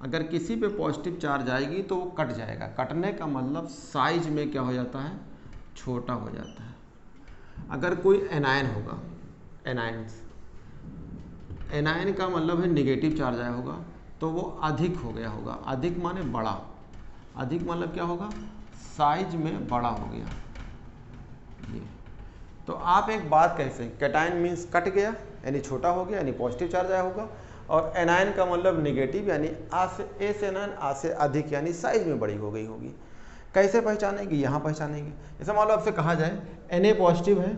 अगर किसी पे पॉजिटिव चार्ज आएगी तो वो कट जाएगा। कटने का मतलब साइज में क्या हो जाता है, छोटा हो जाता है। अगर कोई एनायन होगा, एनायन का मतलब है नेगेटिव चार्ज आया होगा तो वो अधिक हो गया होगा। अधिक माने बड़ा, अधिक मतलब क्या होगा, साइज में बड़ा हो गया। ये तो आप एक बात कह सकते हैं, कैटायन मीन्स कट गया यानी छोटा हो गया यानी पॉजिटिव चार्ज आया होगा, और एनायन का मतलब नेगेटिव यानी आ से एनायन आ से अधिक यानी साइज में बड़ी हो गई होगी। कैसे पहचानेंगे, यहाँ पहचानेंगे। जैसे मान लो आपसे कहा जाए Na पॉजिटिव है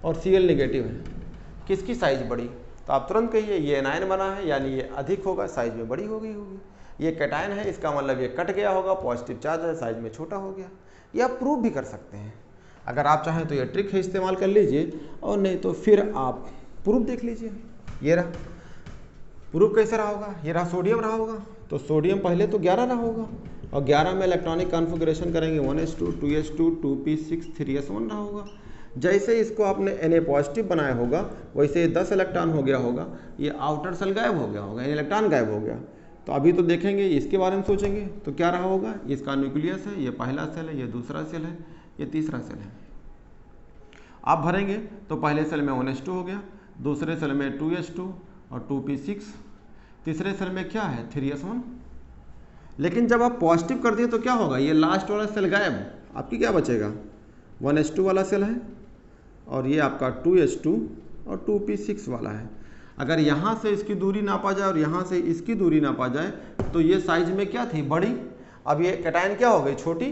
और Cl नेगेटिव है, किसकी साइज बड़ी, तो आप तुरंत कहिए ये एनायन बना है यानी ये अधिक होगा, साइज में बड़ी हो गई होगी। ये कैटायन है, इसका मतलब ये कट गया होगा, पॉजिटिव चार्ज है, साइज में छोटा हो गया। ये आप प्रूव भी कर सकते हैं, अगर आप चाहें तो ये ट्रिक है इस्तेमाल कर लीजिए, और नहीं तो फिर आप प्रूफ देख लीजिए। ये रहा प्रूफ, कैसे रहा होगा, ये रहा सोडियम रहा होगा, तो सोडियम पहले तो 11 रहा होगा और 11 में इलेक्ट्रॉनिक कॉन्फ़िगरेशन करेंगे 1s2 2s2 2p6 3s1 रहा होगा। जैसे इसको आपने Na पॉजिटिव बनाया होगा वैसे 10 इलेक्ट्रॉन हो गया होगा, ये आउटर सेल गायब हो गया होगा, इलेक्ट्रॉन गायब हो गया। तो अभी तो देखेंगे इसके बारे में सोचेंगे तो क्या रहा होगा, इसका न्यूक्लियस है, ये पहला सेल है, ये दूसरा सेल है, ये तीसरा सेल है। आप भरेंगे तो पहले सेल में 1s2 हो गया, दूसरे सेल में 2s2 और 2p6, तीसरे सेल में क्या है 3s1। लेकिन जब आप पॉजिटिव कर दिए तो क्या होगा, ये लास्ट वाला सेल गायब, आपकी क्या बचेगा 1s2 वाला सेल है और ये आपका 2s2 और 2p6 वाला है। अगर यहाँ से इसकी दूरी नापा जाए और यहाँ से इसकी दूरी नापा जाए तो ये साइज में क्या थी बड़ी, अब ये कैटायन क्या हो गई छोटी,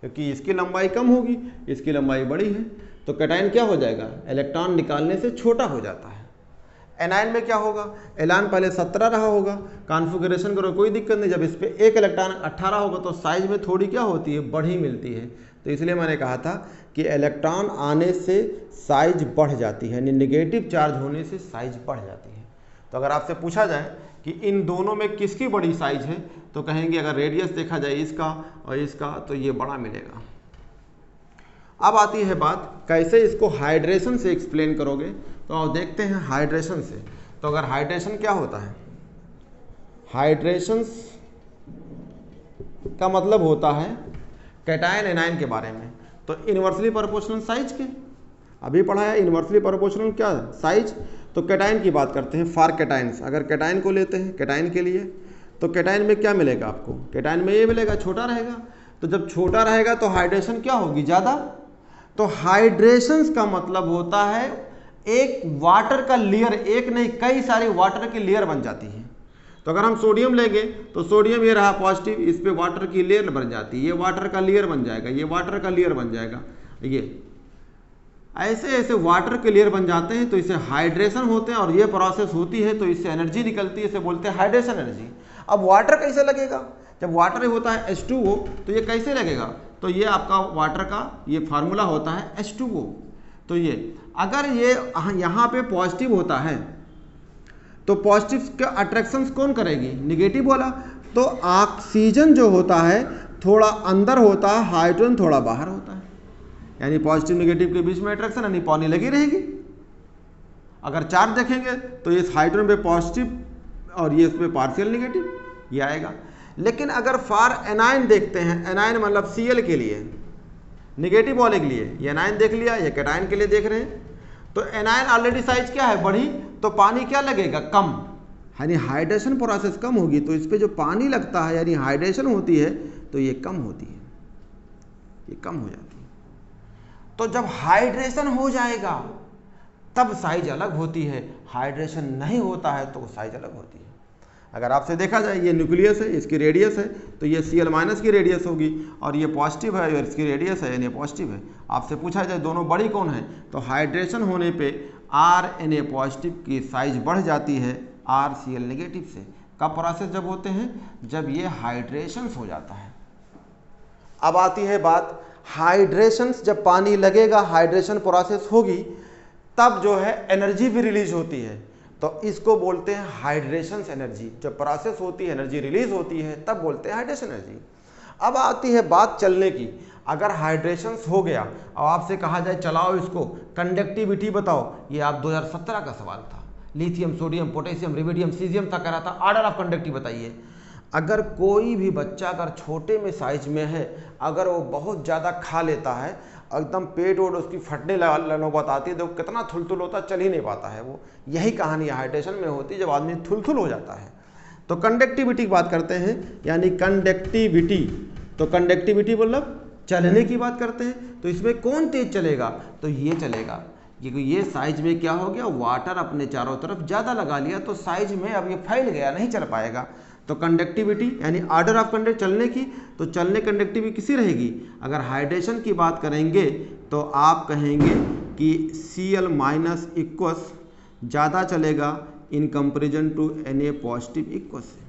क्योंकि इसकी लंबाई कम होगी इसकी लंबाई बड़ी है, तो कैटायन क्या हो जाएगा इलेक्ट्रॉन निकालने से छोटा हो जाता है। एनायन में क्या होगा, एलान पहले 17 रहा होगा, कॉन्फ़िगरेशन करो कोई दिक्कत नहीं, जब इस पर एक इलेक्ट्रॉन 18 होगा तो साइज में थोड़ी क्या होती है बड़ी मिलती है। तो इसलिए मैंने कहा था कि इलेक्ट्रॉन आने से साइज बढ़ जाती है, यानी निगेटिव चार्ज होने से साइज बढ़ जाती है। तो अगर आपसे पूछा जाए कि इन दोनों में किसकी बड़ी साइज है तो कहेंगे अगर रेडियस देखा जाए इसका और इसका तो ये बड़ा मिलेगा। अब आती है बात कैसे इसको हाइड्रेशन से एक्सप्लेन करोगे, तो आप देखते हैं हाइड्रेशन से। तो अगर हाइड्रेशन क्या होता है, हाइड्रेशन का मतलब होता है कैटायन एनायन के बारे में, तो इन्वर्सली प्रोपोर्शनल साइज के अभी पढ़ा है, इन्वर्सली प्रोपोर्शनल क्या साइज, तो कैटायन की बात करते हैं फॉर कैटायंस। अगर कैटायन को लेते हैं कैटायन के लिए तो कैटायन में क्या मिलेगा आपको, कैटायन में ये मिलेगा छोटा रहेगा, तो जब छोटा रहेगा तो हाइड्रेशन क्या होगी ज़्यादा। तो हाइड्रेशन का मतलब होता है एक वाटर का लेयर, एक नहीं कई सारी वाटर की लेयर बन जाती है। तो अगर हम सोडियम लेंगे तो सोडियम ये रहा पॉजिटिव, इस पे वाटर की लेयर बन जाती है, ये वाटर का लेयर बन जाएगा, ये वाटर का लेयर बन जाएगा, ये ऐसे ऐसे वाटर के लेयर बन जाते हैं, तो इसे हाइड्रेशन होते हैं और ये प्रोसेस होती है तो इससे एनर्जी निकलती है, इसे बोलते हैं हाइड्रेशन एनर्जी। अब वाटर कैसे लगेगा, जब वाटर होता है H2O तो ये कैसे लगेगा, तो ये आपका वाटर का ये फार्मूला होता है H2O। तो ये अगर ये यहाँ पे पॉजिटिव होता है तो पॉजिटिव के अट्रैक्शंस कौन करेगी, निगेटिव वाला। तो ऑक्सीजन जो होता है थोड़ा अंदर होता है, हाइड्रोजन थोड़ा बाहर होता है, यानी पॉजिटिव निगेटिव के बीच में अट्रैक्शन यानी पानी लगी रहेगी। अगर चार्ज देखेंगे तो इस हाइड्रोजन पे पॉजिटिव और ये इस पे पार्शियल निगेटिव ये आएगा। लेकिन अगर फॉर एनायन देखते हैं, एनायन मतलब Cl के लिए, निगेटिव वाले के लिए, ये एनायन देख लिया, ये कैटायन के लिए देख रहे हैं, तो एनायन ऑलरेडी साइज क्या है बड़ी, तो पानी क्या लगेगा कम, यानी हाइड्रेशन प्रोसेस कम होगी, तो इस पे जो पानी लगता है यानी हाइड्रेशन होती है तो ये कम होती है, ये कम हो जाती है। तो जब हाइड्रेशन हो जाएगा तब साइज अलग होती है, हाइड्रेशन नहीं होता है तो साइज अलग होती है। अगर आपसे देखा जाए ये न्यूक्लियस है, इसकी रेडियस है, तो ये Cl- की रेडियस होगी और ये पॉजिटिव है और इसकी रेडियस है यानी पॉजिटिव है। आपसे पूछा जाए दोनों बड़ी कौन है, तो हाइड्रेशन होने पे RNA पॉजिटिव की साइज बढ़ जाती है RCl नेगेटिव से। कब प्रोसेस जब होते हैं, जब ये हाइड्रेशन हो जाता है। अब आती है बात हाइड्रेशन, जब पानी लगेगा हाइड्रेशन प्रोसेस होगी तब जो है एनर्जी भी रिलीज होती है, तो इसको बोलते हैं हाइड्रेशन एनर्जी। जब प्रोसेस होती है एनर्जी रिलीज होती है तब बोलते हैं हाइड्रेशन एनर्जी। अब आती है बात चलने की, अगर हाइड्रेशन हो गया और आपसे कहा जाए चलाओ इसको, कंडक्टिविटी बताओ, ये आप 2017 का सवाल था, लिथियम सोडियम पोटेशियम रिवेडियम सीजियम था, कह रहा था ऑर्डर ऑफ कंडक्टिविटी बताइए। अगर कोई भी बच्चा अगर छोटे में साइज में है, अगर वो बहुत ज़्यादा खा लेता है, एकदम पेट वोट उसकी फटने नौबत आती है, तो कितना थुलथुल होता, चल ही नहीं पाता है वो। यही कहानी हाइड्रेशन में होती है, जब आदमी थुलथुल हो जाता है। तो कंडक्टिविटी की बात करते हैं, यानी कंडक्टिविटी, तो कंडक्टिविटी मतलब चलने की बात करते हैं। तो इसमें कौन तेज चलेगा, तो ये चलेगा, क्योंकि ये साइज में क्या हो गया, वाटर अपने चारों तरफ ज़्यादा लगा लिया, तो साइज में अब ये फैल गया, नहीं चल पाएगा। तो कंडक्टिविटी यानी ऑर्डर ऑफ कंडक्ट चलने की, तो चलने कंडक्टिविटी किसी रहेगी। अगर हाइड्रेशन की बात करेंगे तो आप कहेंगे कि Cl- इक्वस ज़्यादा चलेगा in comparison to Na positive aqueous से,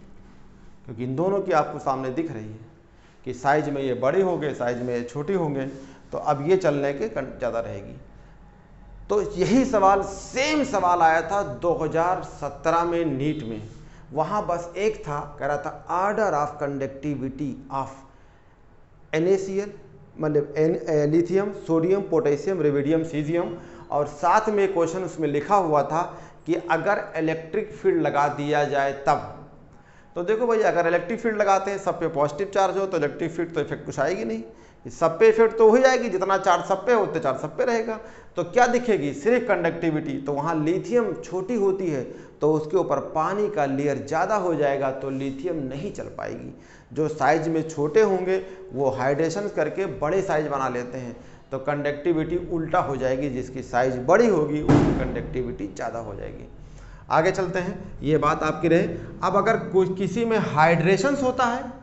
क्योंकि इन दोनों की आपको सामने दिख रही है कि साइज में ये बड़े होंगे, साइज में ये छोटे होंगे, तो अब ये चलने के ज़्यादा रहेगी। तो यही सवाल, सेम सवाल आया था 2017 में नीट में, वहाँ बस एक था, कह रहा था order of conductivity of NaCl मतलब लिथियम सोडियम पोटेशियम रिवेडियम सीजियम, और साथ में क्वेश्चन उसमें लिखा हुआ था कि अगर इलेक्ट्रिक फील्ड लगा दिया जाए तब। तो देखो भाई, अगर इलेक्ट्रिक फील्ड लगाते हैं सब पे पॉजिटिव चार्ज हो तो इलेक्ट्रिक फील्ड तो इफेक्ट कुछ आएगी नहीं, सब पे इफेक्ट तो हो ही जाएगी, जितना चार्ज सब पे उतने चार्ज सब पे रहेगा। तो क्या दिखेगी, सिर्फ कंडक्टिविटी। तो वहाँ लिथियम छोटी होती है तो उसके ऊपर पानी का लेयर ज़्यादा हो जाएगा तो लिथियम नहीं चल पाएगी। जो साइज में छोटे होंगे वो हाइड्रेशन करके बड़े साइज बना लेते हैं, तो कंडक्टिविटी उल्टा हो जाएगी, जिसकी साइज बड़ी होगी उसकी कंडक्टिविटी ज़्यादा हो जाएगी। आगे चलते हैं, ये बात आपकी रहे। अब अगर किसी में हाइड्रेशन होता है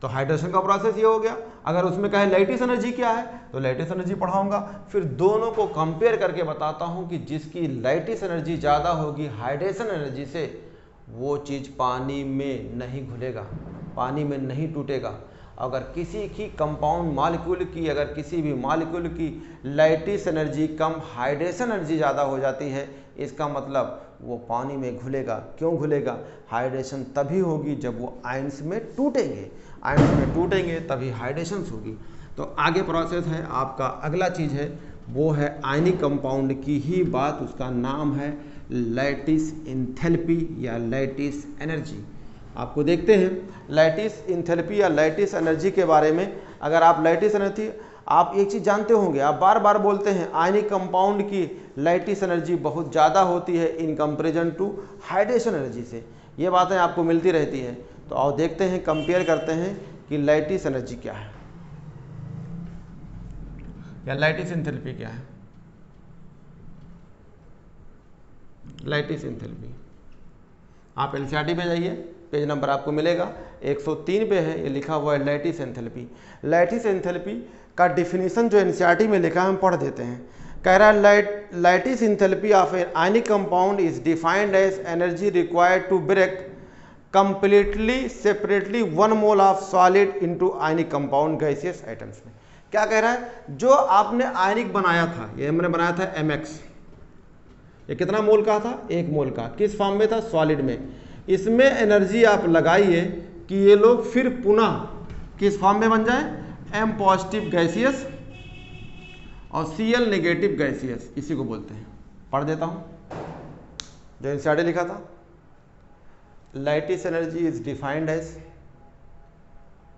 तो हाइड्रेशन का प्रोसेस ये हो गया। अगर उसमें कहे लैटिस एनर्जी क्या है तो लैटिस एनर्जी पढ़ाऊंगा। फिर दोनों को कंपेयर करके बताता हूं कि जिसकी लैटिस एनर्जी ज़्यादा होगी हाइड्रेशन एनर्जी से, वो चीज़ पानी में नहीं घुलेगा, पानी में नहीं टूटेगा। अगर किसी की कंपाउंड मॉलिक्यूल की, अगर किसी भी मॉलिक्यूल की लैटिस एनर्जी कम हाइड्रेशन एनर्जी ज़्यादा हो जाती है, इसका मतलब वो पानी में घुलेगा। क्यों घुलेगा, हाइड्रेशन तभी होगी जब वो आयंस में टूटेंगे, आयंस में टूटेंगे तभी हाइड्रेशन होगी। तो आगे प्रोसेस है आपका, अगला चीज़ है वो है आयनिक कंपाउंड की ही बात, उसका नाम है लैटिस एंथैल्पी या लैटिस एनर्जी। आपको देखते हैं लैटिस एंथैल्पी या लैटिस एनर्जी के बारे में। अगर आप लैटिस एनर्जी, आप एक चीज़ जानते होंगे, आप बार बार बोलते हैं आयनिक कंपाउंड की लैटिस एनर्जी बहुत ज़्यादा होती है in comparison to hydration energy से। ये बातें आपको मिलती रहती है। तो आओ देखते हैं, कंपेयर करते हैं कि लैटिस एनर्जी क्या है या लैटिस एंथैल्पी क्या है। लैटिस एंथैल्पी, आप एनसीईआरटी पे जाइए, पेज नंबर आपको मिलेगा 103 पे है, ये लिखा हुआ है लैटिस एंथैल्पी। लैटिस एंथैल्पी का डिफिनीशन जो एनसीईआरटी में लिखा है हम पढ़ देते हैं। कह रहा है lattice enthalpy of an ionic compound is defined as energy required to break completely separately 1 mole of solid into ionic compound gaseous items में। क्या कह रहा है, जो आपने आयनिक बनाया था, ये हमने बनाया था MX, ये कितना मोल का था, 1 मोल का, किस फॉर्म में था, सॉलिड में। इसमें एनर्जी आप लगाइए कि ये लोग फिर पुनः किस फॉर्म में बन जाए, M पॉजिटिव गैसियस और Cl नेगेटिव गैसियस, इसी को बोलते हैं। पढ़ देता हूं जो एनसीईआरटी लिखा था। Lattice energy is defined as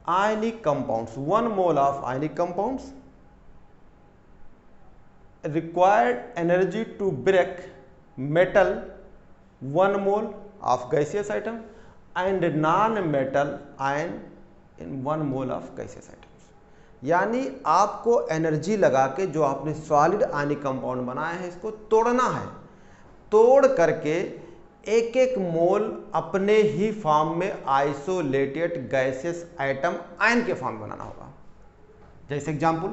ionic compounds, 1 mole of ionic compounds required energy to break metal 1 mole of gaseous atom and non-metal ion in 1 mole of gaseous atoms। यानी आपको एनर्जी लगा के जो आपने सॉलिड आयनिक कंपाउंड बनाया है इसको तोड़ना है, तोड़ करके एक एक मोल अपने ही फॉर्म में आइसोलेटेड गैसेस आइटम आयन के फॉर्म बनाना होगा। जैसे एग्जांपल,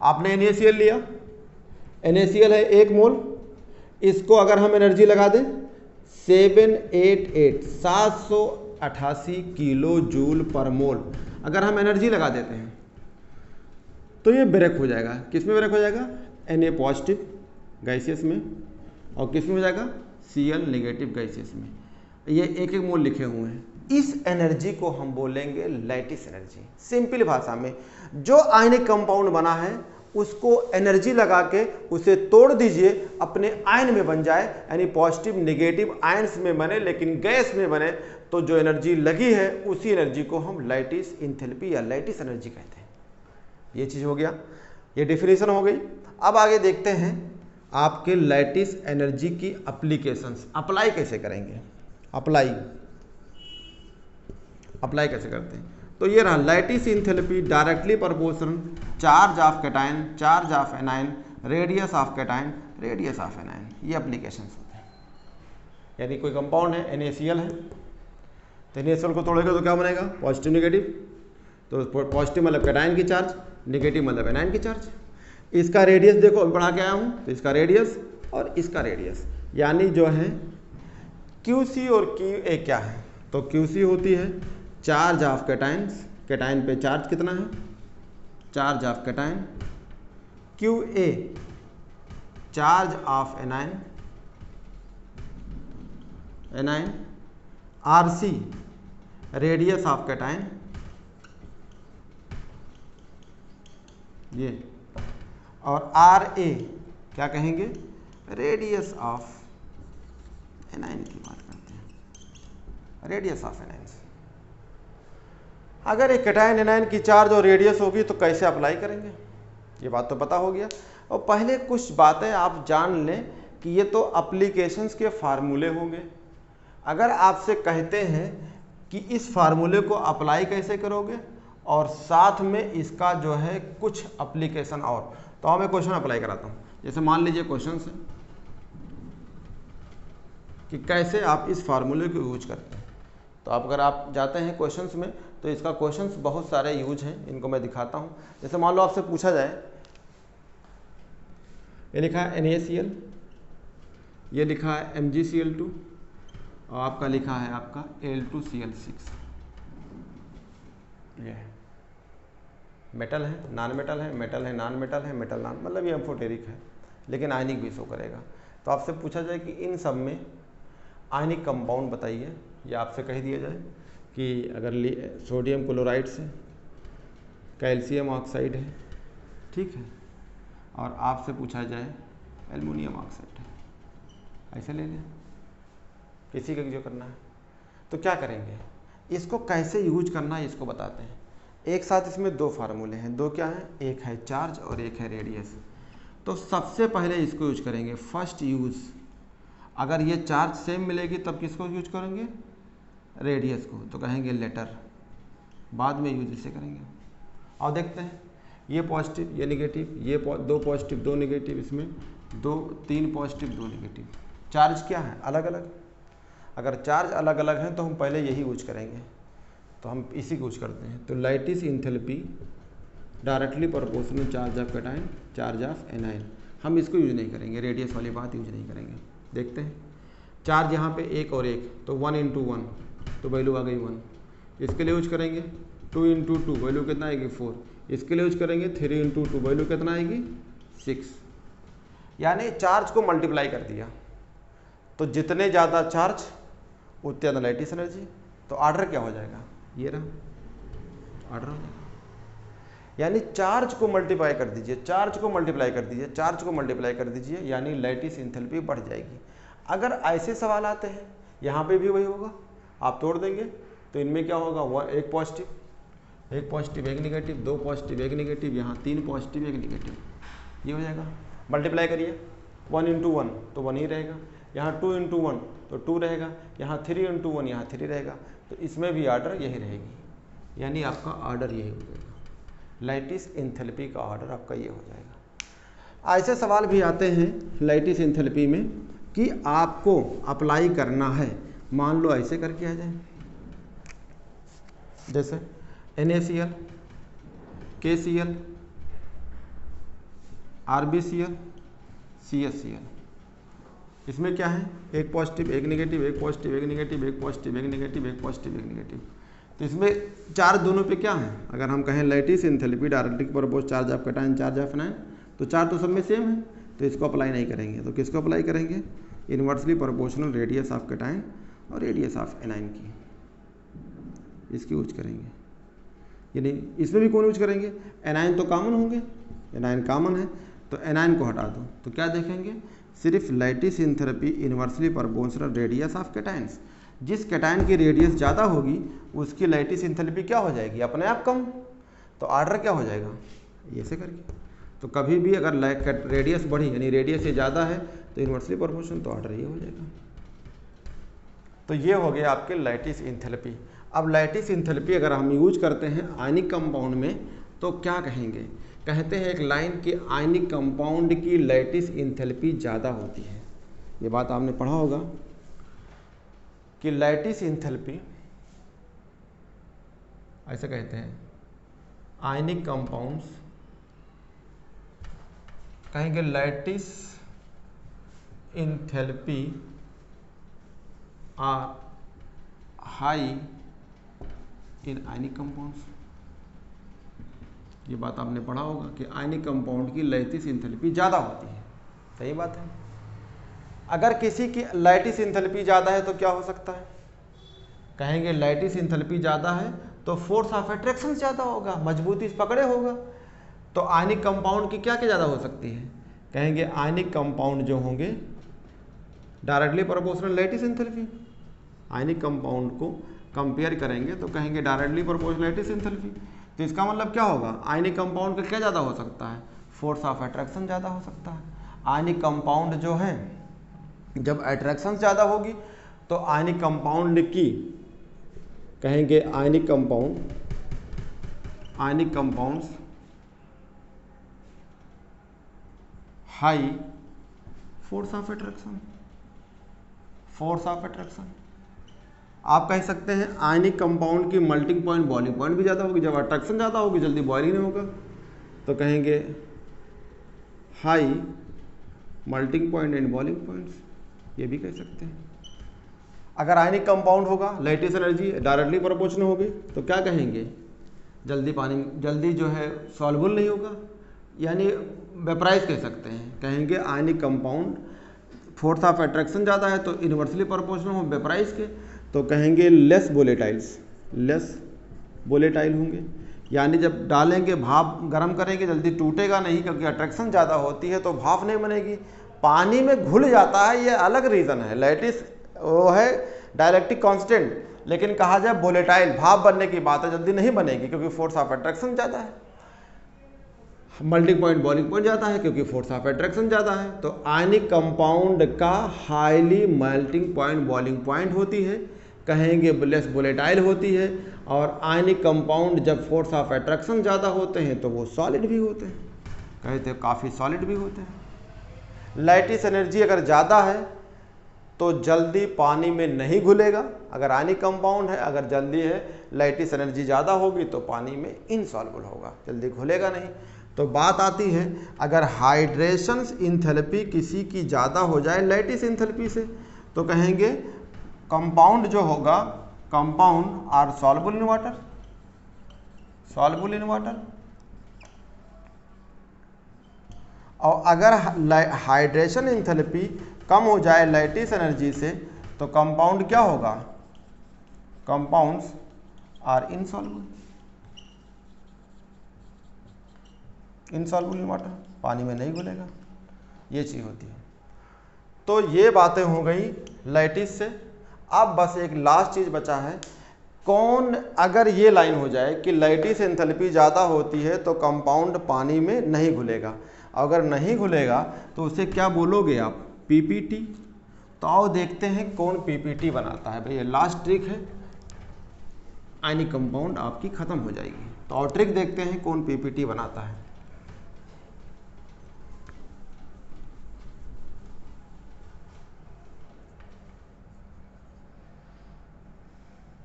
आपने NaCl लिया, NaCl है 1 मोल, इसको अगर हम एनर्जी लगा दें 788 किलो जूल पर मोल, अगर हम एनर्जी लगा देते हैं तो ये ब्रेक हो जाएगा। किस में ब्रेक हो जाएगा, Na पॉजिटिव गैसियस में, और किस में हो जाएगा, Cl नेगेटिव गैसेस में। ये एक एक मोल लिखे हुए हैं। इस एनर्जी को हम बोलेंगे लैटिस एनर्जी। सिंपल भाषा में जो आयनिक कंपाउंड बना है उसको एनर्जी लगा के उसे तोड़ दीजिए, अपने आयन में बन जाए, यानी पॉजिटिव नेगेटिव आयन्स में बने लेकिन गैस में बने, तो जो एनर्जी लगी है उसी एनर्जी को हम लैटिस एंथैल्पी या लैटिस एनर्जी कहते हैं। ये चीज़ हो गया, ये डिफिनीशन हो गई। अब आगे देखते हैं आपके लैटिस एनर्जी की एप्लीकेशंस, अप्लाई कैसे करेंगे, अप्लाई कैसे करते हैं। तो ये रहा lattice enthalpy directly proportional charge of cation, charge of anion, radius of cation, radius of anion, ये एप्लीकेशंस होते हैं। यानी कोई कंपाउंड है NaCl है, तो NaCl को तोड़ेगा तो क्या बनेगा, पॉजिटिव नेगेटिव। तो पॉजिटिव मतलब कैटायन की चार्ज, नेगेटिव मतलब एनायन की चार्ज। इसका रेडियस देखो, अभी बढ़ा के आया हूँ, तो इसका रेडियस और इसका रेडियस, यानी जो है QC और QA क्या है, तो QC होती है चार्ज ऑफ कैटायंस, कैटायन पे चार्ज कितना है, charge of cation. QA charge of anion, anion. RC radius of cation, ये। और RA क्या कहेंगे, रेडियस ऑफ एनायन की बात करते हैं, रेडियस ऑफ एनायन। अगर एक कैटायन एनायन की चार्ज और रेडियस होगी तो कैसे अप्लाई करेंगे, ये बात तो पता हो गया। और पहले कुछ बातें आप जान लें कि ये तो एप्लीकेशंस के फार्मूले होंगे। अगर आपसे कहते हैं कि इस फार्मूले को अप्लाई कैसे करोगे और साथ में इसका जो है कुछ एप्लीकेशन और, तो मैं क्वेश्चन अप्लाई कराता हूँ। जैसे मान लीजिए क्वेश्चन है कि कैसे आप इस फार्मूले को यूज करते हैं, तो आप अगर आप जाते हैं क्वेश्चंस में तो इसका क्वेश्चंस बहुत सारे यूज हैं, इनको मैं दिखाता हूँ। जैसे मान लो आपसे पूछा जाए, ये लिखा है NaCl, ये लिखा है MgCl2 और आपका लिखा है आपका Al2Cl6। ये है मेटल है, नॉन मेटल है, मेटल है, नॉन मेटल है, मेटल नॉन, मतलब ये एम्फोटेरिक है लेकिन आयनिक भी शो करेगा। तो आपसे पूछा जाए कि इन सब में आयनिक कंपाउंड बताइए, या आपसे कह दिया जाए कि अगर सोडियम क्लोराइड से कैल्शियम ऑक्साइड है, ठीक है, और आपसे पूछा जाए एल्युमिनियम ऑक्साइड है, ऐसे ले लें, किसी का जो करना है। तो क्या करेंगे, इसको कैसे यूज करना है इसको बताते हैं। एक साथ इसमें दो फार्मूले हैं, दो क्या हैं, एक है चार्ज और एक है रेडियस। तो सबसे पहले इसको यूज करेंगे, फर्स्ट यूज। अगर ये चार्ज सेम मिलेगी तब किसको यूज करेंगे, रेडियस को, तो कहेंगे लेटर, बाद में यूज इसे करेंगे। और देखते हैं ये पॉजिटिव ये नेगेटिव, ये दो पॉजिटिव दो नेगेटिव, इसमें दो तीन पॉजिटिव दो नेगेटिव, चार्ज क्या है अलग अलग। अगर चार्ज अलग अलग हैं तो हम पहले यही यूज करेंगे, तो हम इसी को यूज करते हैं। तो lattice enthalpy directly proportional charge of cation charge of anion, हम इसको यूज नहीं करेंगे, रेडियस वाली बात यूज नहीं करेंगे। देखते हैं चार्ज यहाँ पे एक और एक, तो 1 × 1 तो वैल्यू आ गई 1। इसके लिए यूज करेंगे 2 × 2 वैल्यू कितना आएगी 4। इसके लिए यूज करेंगे 3 × 2 वैल्यू कितना आएगी 6। यानी चार्ज को मल्टीप्लाई कर दिया, तो जितने ज़्यादा चार्ज उतने ज़्यादा लैटिस एनर्जी। तो ऑर्डर क्या हो जाएगा, ये रहा ऑर्डर हो जाएगा। यानी चार्ज को मल्टीप्लाई कर दीजिए, चार्ज को मल्टीप्लाई कर दीजिए, चार्ज को मल्टीप्लाई कर दीजिए, यानी लैटिस इंथैल्पी बढ़ जाएगी। अगर ऐसे सवाल आते हैं, यहाँ पे भी वही होगा, आप तोड़ देंगे तो इनमें क्या होगा, एक पॉजिटिव एक नेगेटिव, दो पॉजिटिव एक नेगेटिव, यहाँ तीन पॉजिटिव एक नेगेटिव, ये हो जाएगा। मल्टीप्लाई करिए 1 × 1 तो 1 ही रहेगा, यहाँ 2 × 1 तो 2 रहेगा, यहाँ 3 × 1 यहाँ 3 रहेगा, तो इसमें भी ऑर्डर यही रहेगी, यानी आपका ऑर्डर यही हो जाएगा, लैटिस इंथैल्पी का ऑर्डर आपका ये हो जाएगा। ऐसे सवाल भी आते हैं लैटिस इंथैल्पी में कि आपको अप्लाई करना है, मान लो ऐसे करके आ जाए, जैसे NaCl, KCl, RbCl, CaCl, इसमें क्या है, एक पॉजिटिव एक नेगेटिव, एक पॉजिटिव एक नेगेटिव, एक पॉजिटिव एक नेगेटिव, एक पॉजिटिव एक नेगेटिव। तो इसमें चार्ज दोनों पे क्या है, अगर हम कहें lattice enthalpy directly proportional charge of cation charge of anion, तो चार्ज तो सब में सेम है, तो इसको अप्लाई नहीं करेंगे। तो किसको अप्लाई करेंगे, inversely proportional radius of cation और रेडियस ऑफ एनायन की, इसकी यूज करेंगे। यानी इसमें भी कौन यूज करेंगे, एनायन तो कॉमन होंगे, एनायन कॉमन है तो एनायन को हटा दो, तो क्या देखेंगे, सिर्फ lattice enthalpy inversely proportional radius of cations. जिस कैटायन की रेडियस ज़्यादा होगी उसकी लैटिस इंथैल्पी क्या हो जाएगी, अपने आप कम, तो ऑर्डर क्या हो जाएगा, ये से करके। तो कभी भी अगर रेडियस बढ़ी यानी रेडियस से ज़्यादा है तो इन्वर्सली प्रोपोर्शनल, तो ऑर्डर ये हो जाएगा। तो ये हो गया आपके लैटिस इंथैल्पी। अब लैटिस इंथैल्पी अगर हम यूज करते हैं आयनिक कंपाउंड में तो क्या कहेंगे, कहते हैं एक लाइन कि आयनिक कंपाउंड की लैटिस इंथैल्पी ज़्यादा होती है। ये बात आपने पढ़ा होगा कि लैटिस इंथैल्पी, ऐसे कहते हैं आयनिक कंपाउंड्स, कहेंगे lattice enthalpy are high in ionic compounds. ये बात आपने पढ़ा होगा कि आयनिक कंपाउंड की लैटिस इंथैल्पी ज़्यादा होती है, सही बात है। अगर किसी की लैटिस इंथैल्पी ज़्यादा है तो क्या हो सकता है, कहेंगे लैटिस इंथैल्पी ज़्यादा है तो फोर्स ऑफ अट्रैक्शन ज़्यादा होगा, मजबूती इस पकड़े होगा। तो आयनिक कंपाउंड की क्या क्या ज़्यादा हो सकती है, कहेंगे आयनिक कंपाउंड जो होंगे directly proportional lattice enthalpy, ionic compound को कंपेयर करेंगे तो कहेंगे डायरेक्टली प्रोपोर्शनल लैटिस एंथैल्पी। तो इसका मतलब क्या होगा, आयनिक कंपाउंड का क्या ज़्यादा हो सकता है, फोर्स ऑफ अट्रैक्शन ज़्यादा हो सकता है। आयनिक कंपाउंड जो है जब अट्रैक्शन ज़्यादा होगी तो आयनिक कंपाउंड की कहेंगे ionic compounds high force of attraction. आप कह सकते हैं आयनिक कंपाउंड की मेल्टिंग पॉइंट बॉइलिंग पॉइंट भी ज़्यादा होगी, जब अट्रैक्शन ज़्यादा होगी जल्दी बॉइलिंग नहीं होगा, तो कहेंगे high melting point and boiling points, ये भी कह सकते हैं। अगर आयनिक कंपाउंड होगा लैटिस एनर्जी डायरेक्टली प्रोपोर्शनल होगी तो क्या कहेंगे, जल्दी जो है सॉल्युबल नहीं होगा, यानी वेपराइज कह सकते हैं। कहेंगे ionic compound force of attraction ज़्यादा है तो इन्वर्सली प्रोपोर्शनल हो वेपराइज के, तो कहेंगे लेस वोलेटाइल होंगे, यानी जब डालेंगे भाप गर्म करेंगे जल्दी टूटेगा नहीं, क्योंकि अट्रैक्शन ज़्यादा होती है तो भाप नहीं बनेगी, पानी में घुल जाता है, ये अलग रीज़न है। लैटिस वो है डायलेक्ट्रिक कांस्टेंट, लेकिन कहा जाए वोलेटाइल भाप बनने की बात है, जल्दी नहीं बनेगी क्योंकि फोर्स ऑफ अट्रैक्शन ज़्यादा है। मेल्टिंग पॉइंट बॉइलिंग पॉइंट ज़्यादा है क्योंकि फोर्स ऑफ अट्रैक्शन ज़्यादा है। तो आयनिक कंपाउंड का highly melting point boiling point होती है, कहेंगे लेस वोलेटाइल होती है। और आयनिक कंपाउंड जब फोर्स ऑफ अट्रैक्शन ज़्यादा होते हैं तो वो सॉलिड भी होते हैं, कहते हैं काफ़ी सॉलिड भी होते हैं। लैटिस एनर्जी अगर ज़्यादा है तो जल्दी पानी में नहीं घुलेगा, अगर आयनिक कंपाउंड है, अगर जल्दी है लैटिस एनर्जी ज़्यादा होगी तो पानी में इनसॉल्युबल होगा, जल्दी घुलेगा नहीं। तो बात आती है अगर हाइड्रेशन इंथैल्पी किसी की ज़्यादा हो जाए लैटिस इंथैल्पी से, तो कहेंगे कंपाउंड जो होगा compound are soluble in water. और अगर हाइड्रेशन इंथैल्पी कम हो जाए लैटिस एनर्जी से तो कंपाउंड क्या होगा, compounds are insoluble in water, पानी में नहीं घुलेगा, ये चीज़ होती है। तो ये बातें हो गई लैटिस से। अब बस एक लास्ट चीज़ बचा है, कौन अगर ये लाइन हो जाए कि लैटिस एंथैल्पी ज़्यादा होती है तो कंपाउंड पानी में नहीं घुलेगा, अगर नहीं घुलेगा तो उसे क्या बोलोगे आप, पीपीटी। तो आओ देखते हैं कौन पीपीटी बनाता है। भाई ये लास्ट ट्रिक है, आयनिक कंपाउंड आपकी ख़त्म हो जाएगी। तो और ट्रिक देखते हैं कौन पीपीटी बनाता है।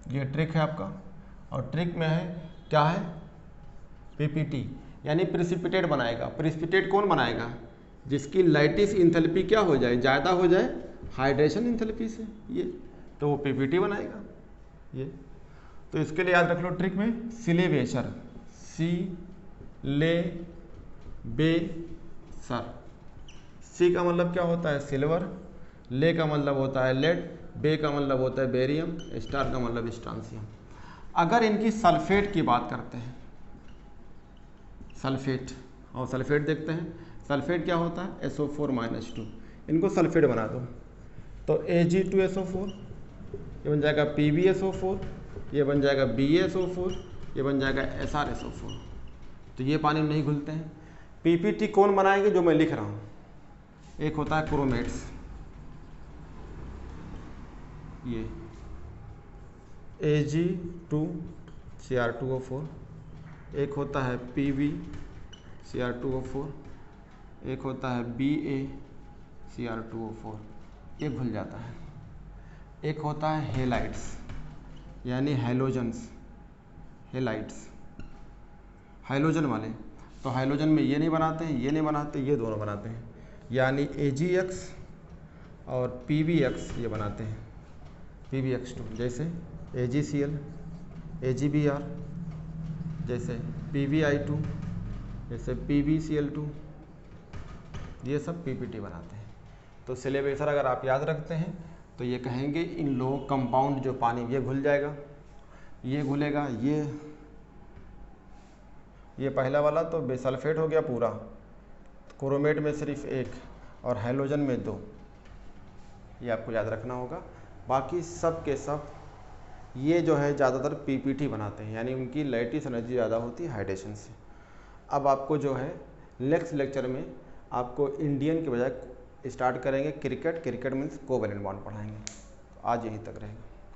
ये ट्रिक है आपका, और ट्रिक में है क्या है, पीपीटी, यानी प्रिसिपिटेट बनाएगा। प्रिसिपिटेट कौन बनाएगा, जिसकी लैटिस इंथैल्पी क्या हो जाए, ज़्यादा हो जाए हाइड्रेशन इंथैल्पी से, ये तो वो पीपीटी बनाएगा ये। तो इसके लिए याद रख लो ट्रिक में सिलेबेसर, सिलेबेसर। सी का मतलब क्या होता है, सिल्वर, ले का मतलब होता है लेड, बे का मतलब होता है बेरियम, स्टार का मतलब स्ट्रांसियम। अगर इनकी सल्फेट की बात करते हैं, सल्फेट, और सल्फेट देखते हैं, सल्फेट क्या होता है, SO4-2, इनको सल्फेट बना दो तो Ag2SO4, ये बन जाएगा PbSO4, ये बन जाएगा BaSO4, ये बन जाएगा SrSO4। तो ये पानी में नहीं घुलते हैं। पीपीटी कौन बनाएंगे, जो मैं लिख रहा हूँ, एक होता है क्रोमेट्स, ये Ag2Cr2O4, एक होता है PbCr2O4, एक होता है BaCr2O4, ये घुल जाता है। एक होता है हेलाइट्स, यानी हेलोजन्स, हेलाइट्स, हाइलोजन वाले। तो हाइलोजन में ये नहीं बनाते हैं, ये नहीं बनाते, ये दोनों बनाते हैं, यानी AgX और PbX ये बनाते हैं, PbX2, जैसे AgCl, AgBr, जैसे PbI2, जैसे PbCl2, ये सब पीपीटी बनाते हैं। तो सिलेबेसर अगर आप याद रखते हैं तो ये कहेंगे इन लोग कंपाउंड जो पानी, ये घुल जाएगा, ये घुलेगा, ये पहला वाला तो बेसल्फेट हो गया पूरा, क्रोमेट में सिर्फ एक और हाइलोजन में 2, ये आपको याद रखना होगा। बाकी सब के सब ये जो है ज़्यादातर पीपीटी बनाते हैं, यानी उनकी लैटिस एनर्जी ज़्यादा होती है हाइड्रेशन से। अब आपको जो है नेक्स्ट लेक्चर में आपको इंडियन के बजाय स्टार्ट करेंगे क्रिकेट मीन्स कोवैलेंट बॉन्ड पढ़ाएंगे। तो आज यहीं तक रहेगा।